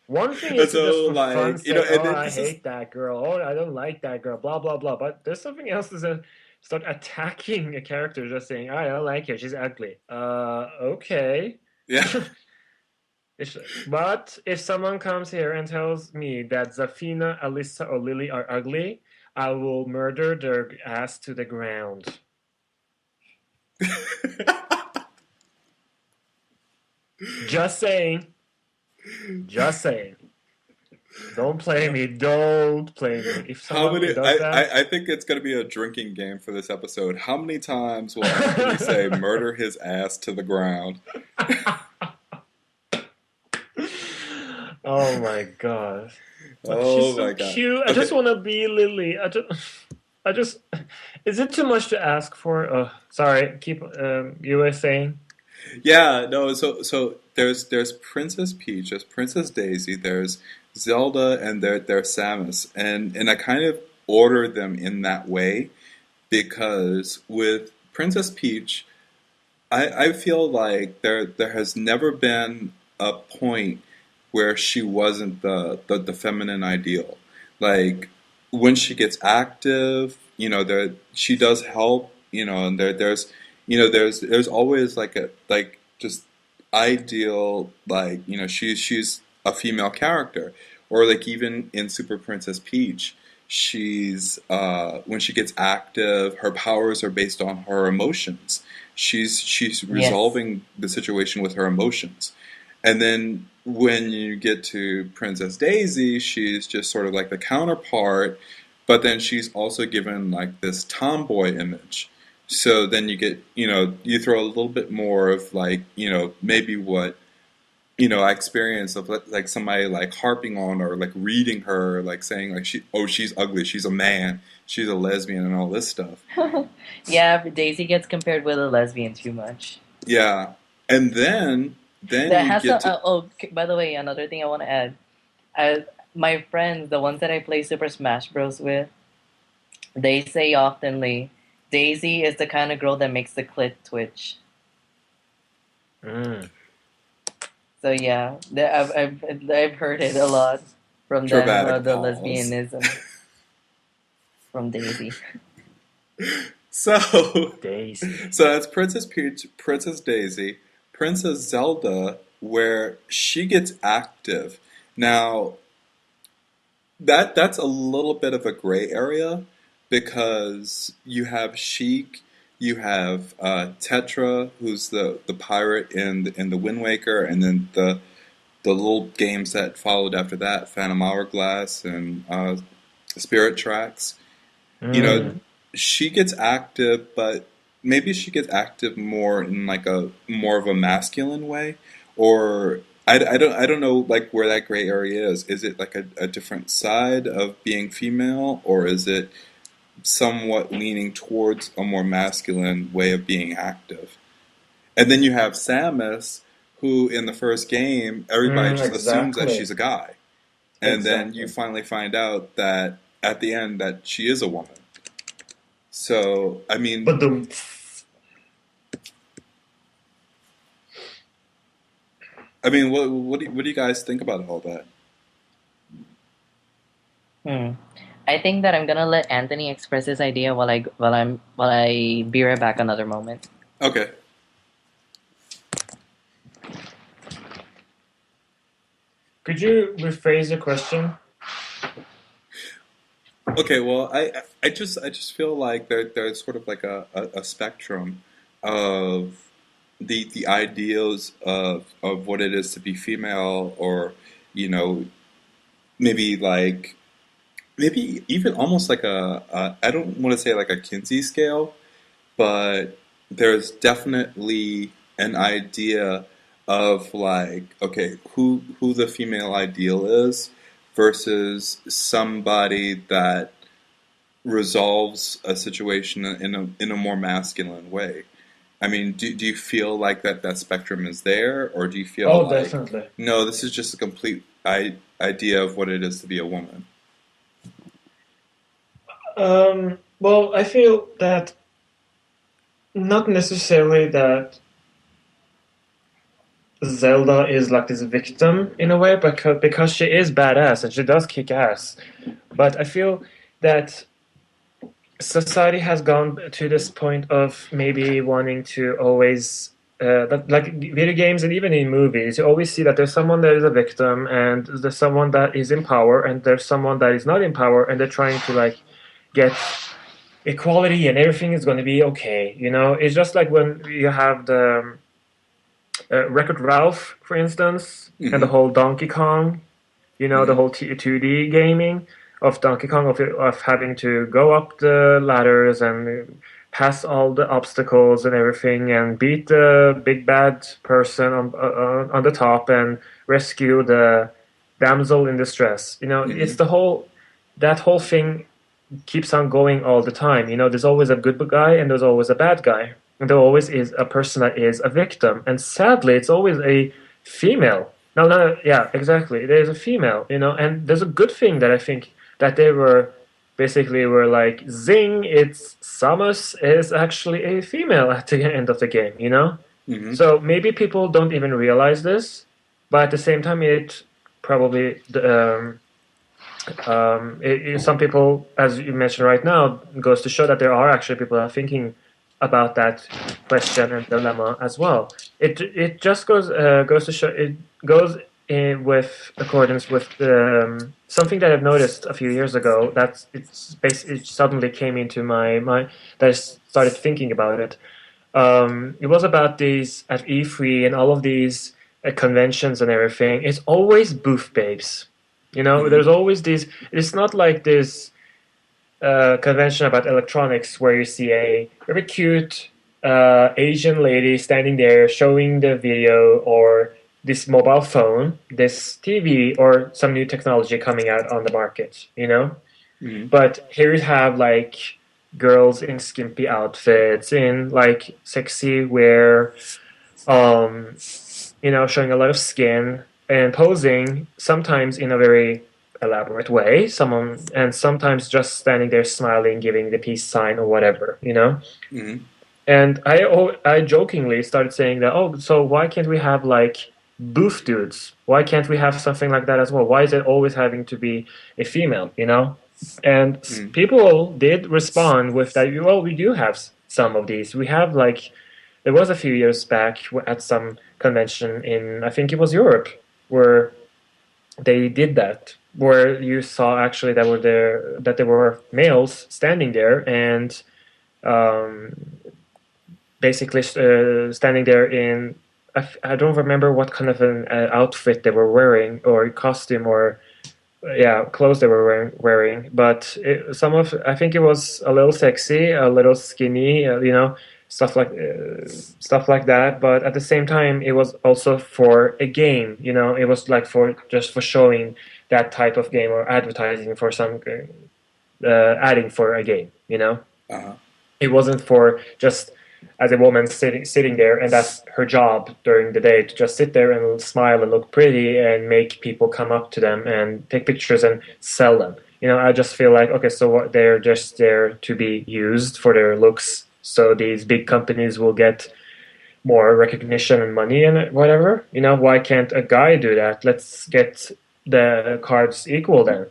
One thing and is to just so for fun like, say, and "Oh, then I this is hate that girl. Oh, I don't like that girl." Blah blah blah. But there's something else is to start attacking a character, just saying, "Oh, I don't like her. She's ugly." Okay. yeah. But if someone comes here and tells me that Zafina, Alyssa, or Lily are ugly, I will murder their ass to the ground. Just saying. Just saying. Don't play me. Don't play me. If How someone many? does that, I think it's going to be a drinking game for this episode. How many times will Anthony say "murder his ass to the ground"? oh my god. But she's Oh so my God. cute. I just Okay. want to be Lily. I just. Is it too much to ask for? Sorry. Keep. You were saying. Yeah. No. So there's Princess Peach, there's Princess Daisy, there's Zelda, and there's Samus, and I kind of order them in that way because with Princess Peach, I feel like there has never been a point where she wasn't the feminine ideal. Like when she gets active, there she does help, and there's always like a like just ideal like she's a female character, or like even in Super Princess Peach, she's when she gets active, her powers are based on her emotions. She's Yes. resolving the situation with her emotions. And then when you get to Princess Daisy, she's just sort of like the counterpart, but then she's also given like this tomboy image. So then you get, you throw a little bit more of like, maybe what, I experienced of like somebody like harping on or like reading her, like saying like she's ugly, she's a man, she's a lesbian and all this stuff. Yeah, but Daisy gets compared with a lesbian too much. Yeah. And then That you has some. get to By the way, another thing I want to add. My friends, the ones that I play Super Smash Bros. With, they say oftenly, Daisy is the kind of girl that makes the clit twitch. Mm. So yeah, I've heard it a lot from them, dramatic the pause. lesbianism from Daisy. So Daisy. so that's Princess Peach, Princess Daisy, Princess Zelda, where she gets active. Now that's a little bit of a gray area because you have Sheik, you have Tetra, who's the pirate in the Wind Waker, and then the little games that followed after that, Phantom Hourglass and Spirit Tracks. You know, Mm. she gets active, but maybe she gets active more in like a more of a masculine way, or I don't know like where that gray area is. Is it like a different side of being female, or is it somewhat leaning towards a more masculine way of being active? And then you have Samus, who in the first game everybody just assumes that Exactly. she's a guy, and then you Exactly. finally find out that at the end that she is a woman. So, I mean, But the what do you guys think about all that? Hmm. I think that I'm gonna let Anthony express his idea while I be right back another moment. Okay. could you rephrase the question? Okay, well, I just feel like there's sort of like a spectrum of the ideals of what it is to be female, or you know, maybe like maybe even almost like a I don't want to say like a Kinsey scale, but there's definitely an idea of like, okay, who the female ideal is versus somebody that resolves a situation in a more masculine way. I mean, do you feel like that spectrum is there, or do you feel Oh, like definitely. no, this is just a complete idea of what it is to be a woman? Well, I feel that not necessarily that Zelda is like this victim in a way, because she is badass and she does kick ass. But I feel that society has gone to this point of maybe wanting to always like video games and even in movies, you always see that there's someone that is a victim and there's someone that is in power and there's someone that is not in power, and they're trying to like get equality and everything is going to be okay. It's just like when you have the Wreck-It Ralph, for instance, and the Hmm. whole Donkey Kong, the Hmm. whole 2D gaming of Donkey Kong, of having to go up the ladders and pass all the obstacles and everything and beat the big bad person on the top and rescue the damsel in distress. It's Hmm. that whole thing keeps on going all the time. There's always a good guy and there's always a bad guy. And there always is a person that is a victim. And sadly, it's always a female. No, no, yeah, exactly. There's a female, and there's a good thing that I think that they were like, zing, it's Samus is actually a female at the end of the game. Hmm. So maybe people don't even realize this, but at the same time, it probably some people, as you mentioned right now, goes to show that there are actually people that are thinking about that question and dilemma as well. It just goes to show it goes in with accordance with something that I've noticed a few years ago. That it suddenly came into my mind that I started thinking about it. It was about these at E3 and all of these conventions and everything. It's always booth babes. Hmm. There's always these. It's not like this convention about electronics where you see a very cute Asian lady standing there showing the video or this mobile phone, this TV, or some new technology coming out on the market. Hmm. But here you have like girls in skimpy outfits, in like sexy wear, um, showing a lot of skin and posing, sometimes in a very elaborate way, and sometimes just standing there smiling, giving the peace sign or whatever. Hmm. And I jokingly started saying that, oh, so why can't we have like booth dudes? Why can't we have something like that as well? Why is it always having to be a female? And Hmm. people did respond with that. Well, we do have some of these. We have like there was a few years back at some convention in, I think it was Europe, where they did that, where you saw actually that there were males standing there and um, basically standing there in I don't remember what kind of an outfit they were wearing or costume or yeah, clothes they were wearing. But some of I think it was a little sexy, a little skinny, stuff like that. But at the same time, it was also for a game. It was like for showing that type of game or advertising for some adding for a game. Uh-huh. It wasn't for just as a woman sitting there and that's her job during the day to just sit there and smile and look pretty and make people come up to them and take pictures and sell them. I just feel like, okay, so what, they're just there to be used for their looks, so these big companies will get more recognition and money and whatever. Why can't a guy do that? Let's get the cards equal then.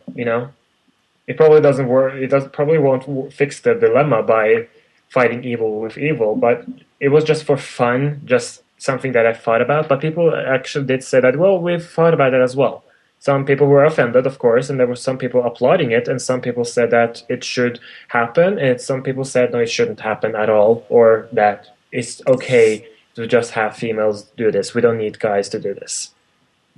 It probably doesn't work. It does probably won't fix the dilemma by fighting evil with evil, but it was just for fun, just something that I thought about. But people actually did say that, well, we've thought about it as well. Some people were offended, of course, and there were some people applauding it, and some people said that it should happen, and some people said no, it shouldn't happen at all, or that it's okay to just have females do this. We don't need guys to do this.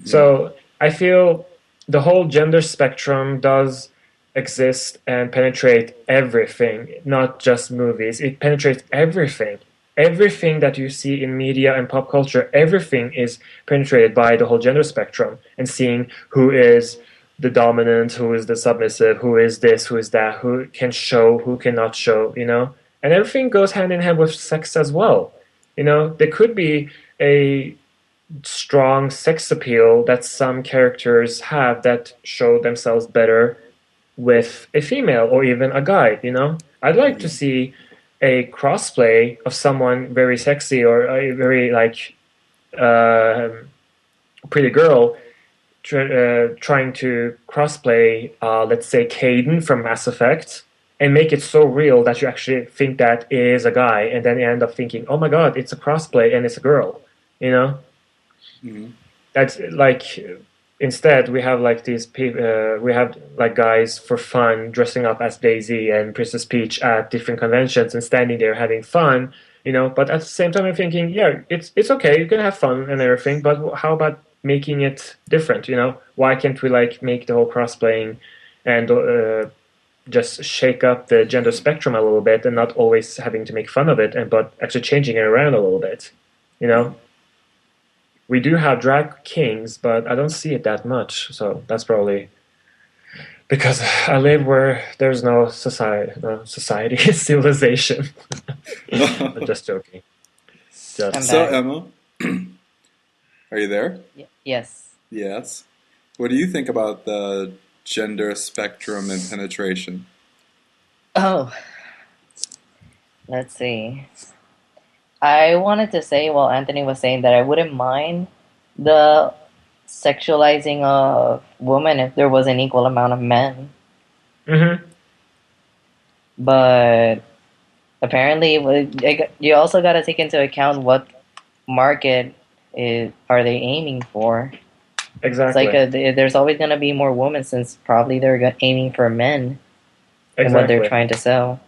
So I feel the whole gender spectrum does exist and penetrate everything, not just movies. It penetrates everything. Everything that you see in media and pop culture, everything is penetrated by the whole gender spectrum and seeing who is the dominant, who is the submissive, who is this, who is that, who can show, who cannot show, you know? And everything goes hand in hand with sex as well. You know, there could be a strong sex appeal that some characters have that show themselves better with a female or even a guy, you know? I'd like to see a crossplay of someone very sexy or a very like pretty girl trying to crossplay, let's say, Caden from Mass Effect and make it so real that you actually think that it is a guy, and then you end up thinking, oh my god, it's a crossplay and it's a girl, you know? That's like instead we have like these people we have like guys for fun dressing up as Daisy and Princess Peach at different conventions and standing there having fun, you know, but at the same time I'm thinking, yeah, it's okay, you can have fun and everything, but how about making it different, you know? Why can't we like make the whole cross-playing and just shake up the gender spectrum a little bit and not always having to make fun of it, and but actually changing it around a little bit, you know? We do have drag kings, but I don't see it that much. So that's probably because I live where there's no society, civilization. I'm just joking. I'm So, back. Emma, are you there? Yes. Yes. What do you think about the gender spectrum and penetration? Oh, let's see. I wanted to say, well, Anthony was saying that I wouldn't mind the sexualizing of women if there was an equal amount of men. Mm-hmm. But apparently, you also got to take into account what market are they aiming for. Exactly. It's like there's always going to be more women since probably they're aiming for men and what they're Exactly. trying to sell.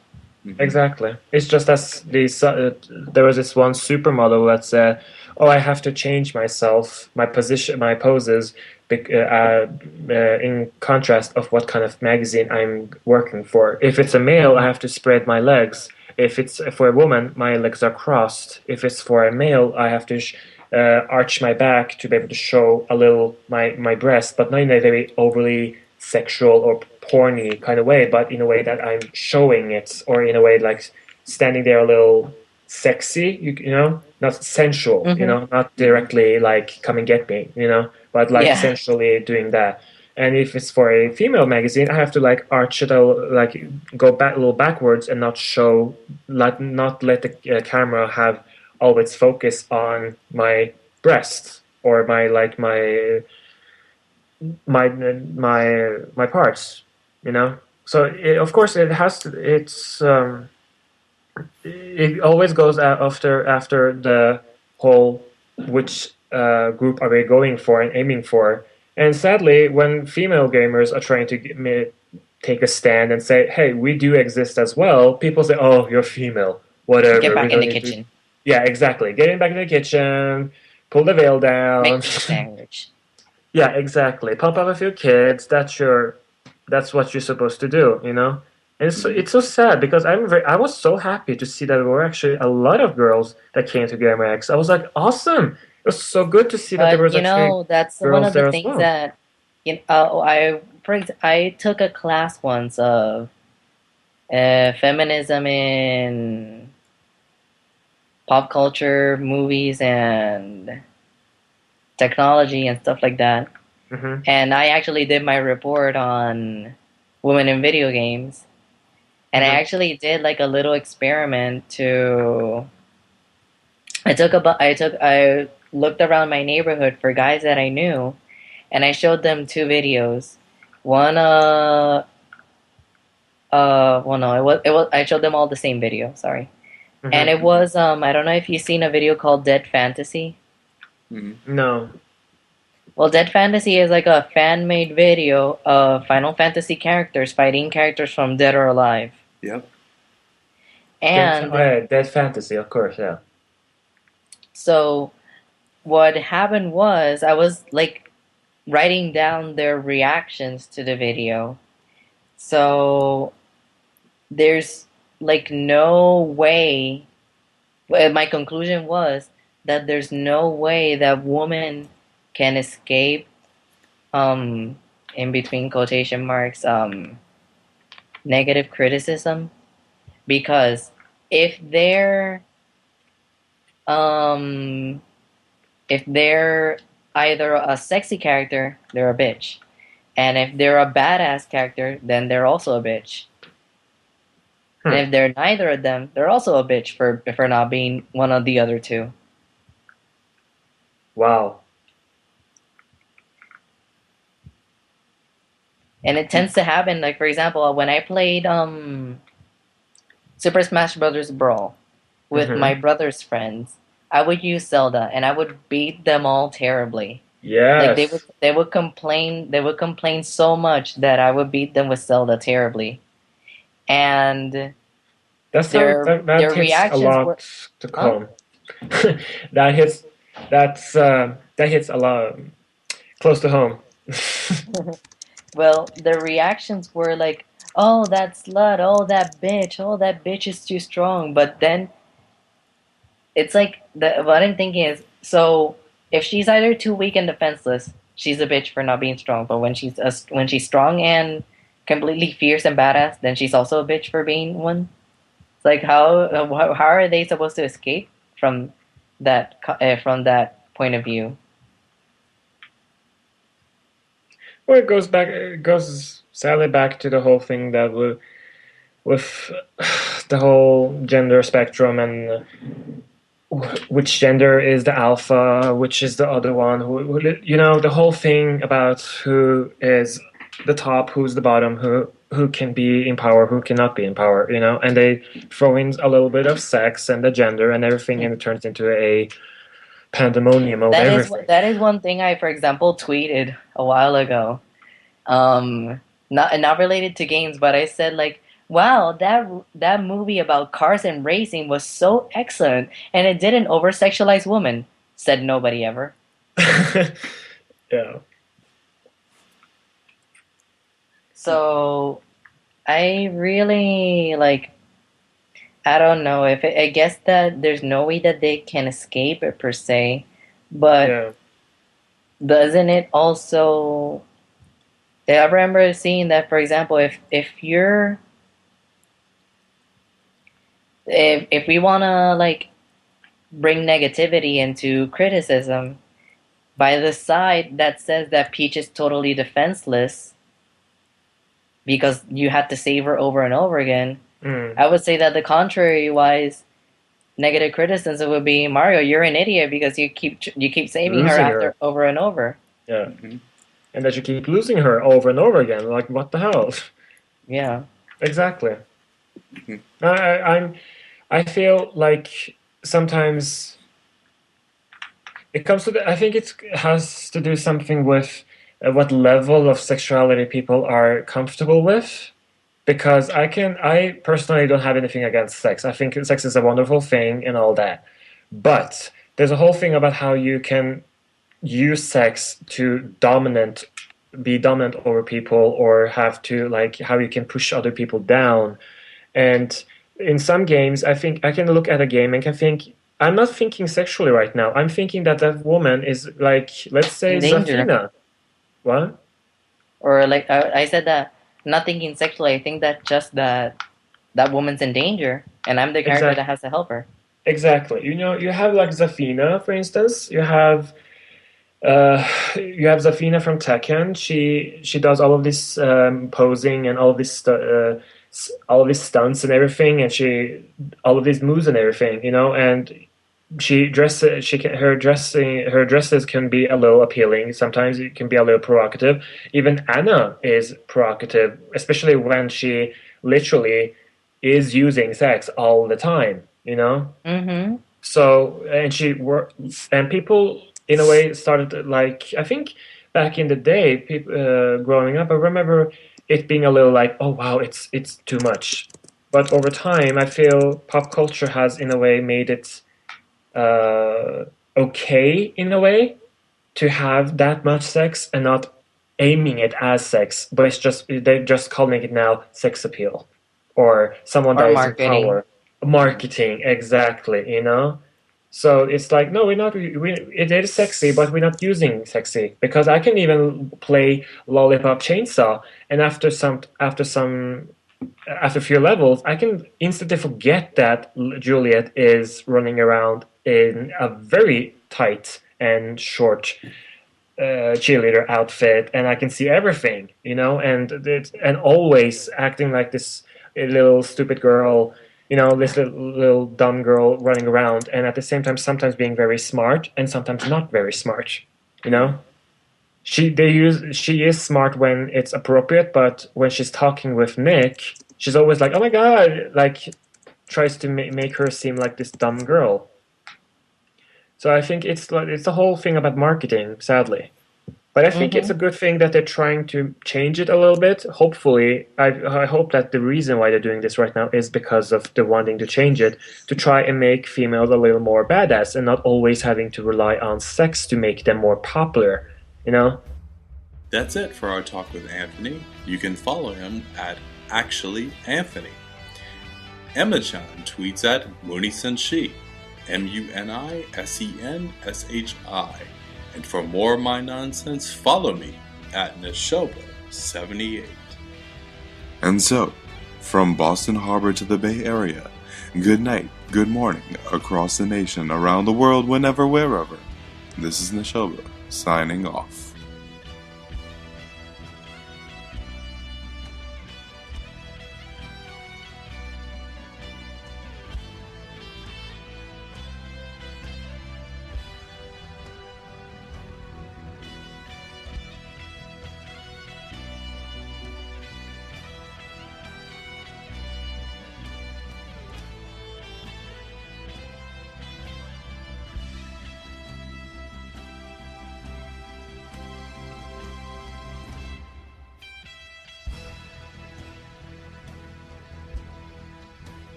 Exactly. It's just as there was this one supermodel that said, "Oh, I have to change myself, my position, my poses, in contrast of what kind of magazine I'm working for. If it's a male, I have to spread my legs. If it's for a woman, my legs are crossed. If it's for a male, I have to arch my back to be able to show a little my breast, but not in a very overly sexual or porny kind of way, but in a way that I'm showing it, or in a way like standing there a little sexy, you know, not sensual, you know, not directly like come and get me, you know, but like Yeah. sensually doing that. And if it's for a female magazine, I have to like arch it, like go back a little backwards and not show, like not let the camera have all its focus on my breast or my parts, you know. So of course it has to, it always goes after the whole which group are we going for and aiming for. And sadly, when female gamers are trying to take a stand and say, "Hey, we do exist as well," people say, "Oh, you're female, whatever." Get we back in don't the need to-" kitchen. Yeah, exactly. Getting back in the kitchen, pull the veil down. Make me a sandwich. Yeah, exactly. Pump up a few kids. That's what you're supposed to do, you know. And it's so sad because I was so happy to see that there were actually a lot of girls that came to Gamer X. I was like, awesome. It was so good to see that there But was you actually know, that's one girls of the there as things well. that I took a class once of feminism in pop culture, movies, and technology and stuff like that. Hmm. And I actually did my report on women in video games. And I actually did like a little experiment to. I looked around my neighborhood for guys that I knew, and I showed them two videos. One, well, no, it was. I showed them all the same video. Sorry, and it was. I don't know if you've seen a video called Dead Fantasy. No. Well, Dead Fantasy is like a fan-made video of Final Fantasy characters fighting characters from Dead or Alive. Yep. And Dead Fantasy, of course, yeah. so what happened was I was like writing down their reactions to the video. So there's like no way. My conclusion was that there's no way that woman can escape, in between quotation marks, negative criticism, because if they're um if they're either a sexy character, they're a bitch, and if they're a badass character, then they're also a bitch. And if they're neither of them, they're also a bitch for not being one of the other two. Wow. And it tends to happen, like for example, when I played Super Smash Brothers Brawl with my brother's friends, I would use Zelda and I would beat them all terribly. Like Yes. they would complain so much that I would beat them with Zelda terribly. And That their hits a reactions were, lot to come. that hits that hits a lot close to home. well, their reactions were like, "Oh, that slut! Oh, that bitch is too strong." But then it's like what I'm thinking is, so if she's either too weak and defenseless, she's a bitch for not being strong. But when she's strong and completely fierce and badass, then she's also a bitch for being one. It's like how are they supposed to escape from from that point of view? Well, it goes sadly back to the whole thing that with the whole gender spectrum and which gender is the alpha, which is the other one, you know, the whole thing about who is the top, who's the bottom, who can be in power, who cannot be in power, you know, and they throw in a little bit of sex and the gender and everything, and it turns into a pandemonium of everything. That is one thing I, for example, tweeted a while ago. Not related to games, but I said like, "Wow, that movie about cars and racing was so excellent, and it didn't over sexualize women." Said nobody ever. Yeah. So I really like. I don't know if I guess that there's no way that they can escape it per se, but Yeah. doesn't it also? I remember seeing that, for example, if we wanna like bring negativity into criticism, by the side that says that Peach is totally defenseless because you had to save her over and over again, I would say that the contrary wise negative criticism would be, Mario, you're an idiot because you keep saving her Losing after her. over and over. Yeah. And that you keep losing her over and over again. Like, what the hell? Yeah. Exactly. I feel like sometimes it comes to I think it has to do something with what level of sexuality people are comfortable with. Because I personally don't have anything against sex. I think sex is a wonderful thing and all that. But there's a whole thing about how you can use sex to be dominant over people, or have to, like, how you can push other people down. And in some games, I think I can look at a game and can think, I'm not thinking sexually right now. I'm thinking that woman is, like, let's say In danger. Zafina. What? Or like I said that I'm not thinking sexually. I think that just that woman's in danger, and I'm the character that has to help her. Exactly. You know, you have like Zafina, for instance. You have Zafina from Tekken. She does all of this posing and all of this all of these stunts and everything, and all of these moves and everything. You know, and her dresses can be a little appealing. Sometimes it can be a little provocative. Even Anna is provocative, especially when she literally is using sex all the time. You know. Mm-hmm. So and people in a way started like, I think back in the day, people growing up, I remember it being a little like, oh wow, it's too much. But over time, I feel pop culture has in a way made it okay in a way to have that much sex and not aiming it as sex, but it's just they're just calling it now sex appeal or someone Or that is in marketing. power. Marketing, exactly, you know? So it's like, no, we're not, it is sexy, but we're not using sexy because I can even play Lollipop Chainsaw and after a few levels, I can instantly forget that Juliet is running around in a very tight and short cheerleader outfit, and I can see everything, you know, and always acting like this little stupid girl, you know, this little dumb girl running around, and at the same time, sometimes being very smart and sometimes not very smart, you know. She is smart when it's appropriate, but when she's talking with Nick, she's always like, "Oh my god!" Like tries to make her seem like this dumb girl. So I think it's the whole thing about marketing, sadly. But I think it's Mm-hmm. a good thing that they're trying to change it a little bit. Hopefully, I hope that the reason why they're doing this right now is because of the wanting to change it to try and make females a little more badass and not always having to rely on sex to make them more popular. You know. That's it for our talk with Anthony. You can follow him at ActuallyAnthony. Emma-chan tweets at Munisenshi, MUNISENSHI. And for more of my nonsense, follow me at Neshoba78. And so, from Boston Harbor to the Bay Area, good night, good morning, across the nation, around the world, whenever, wherever. This is Neshoba, signing off.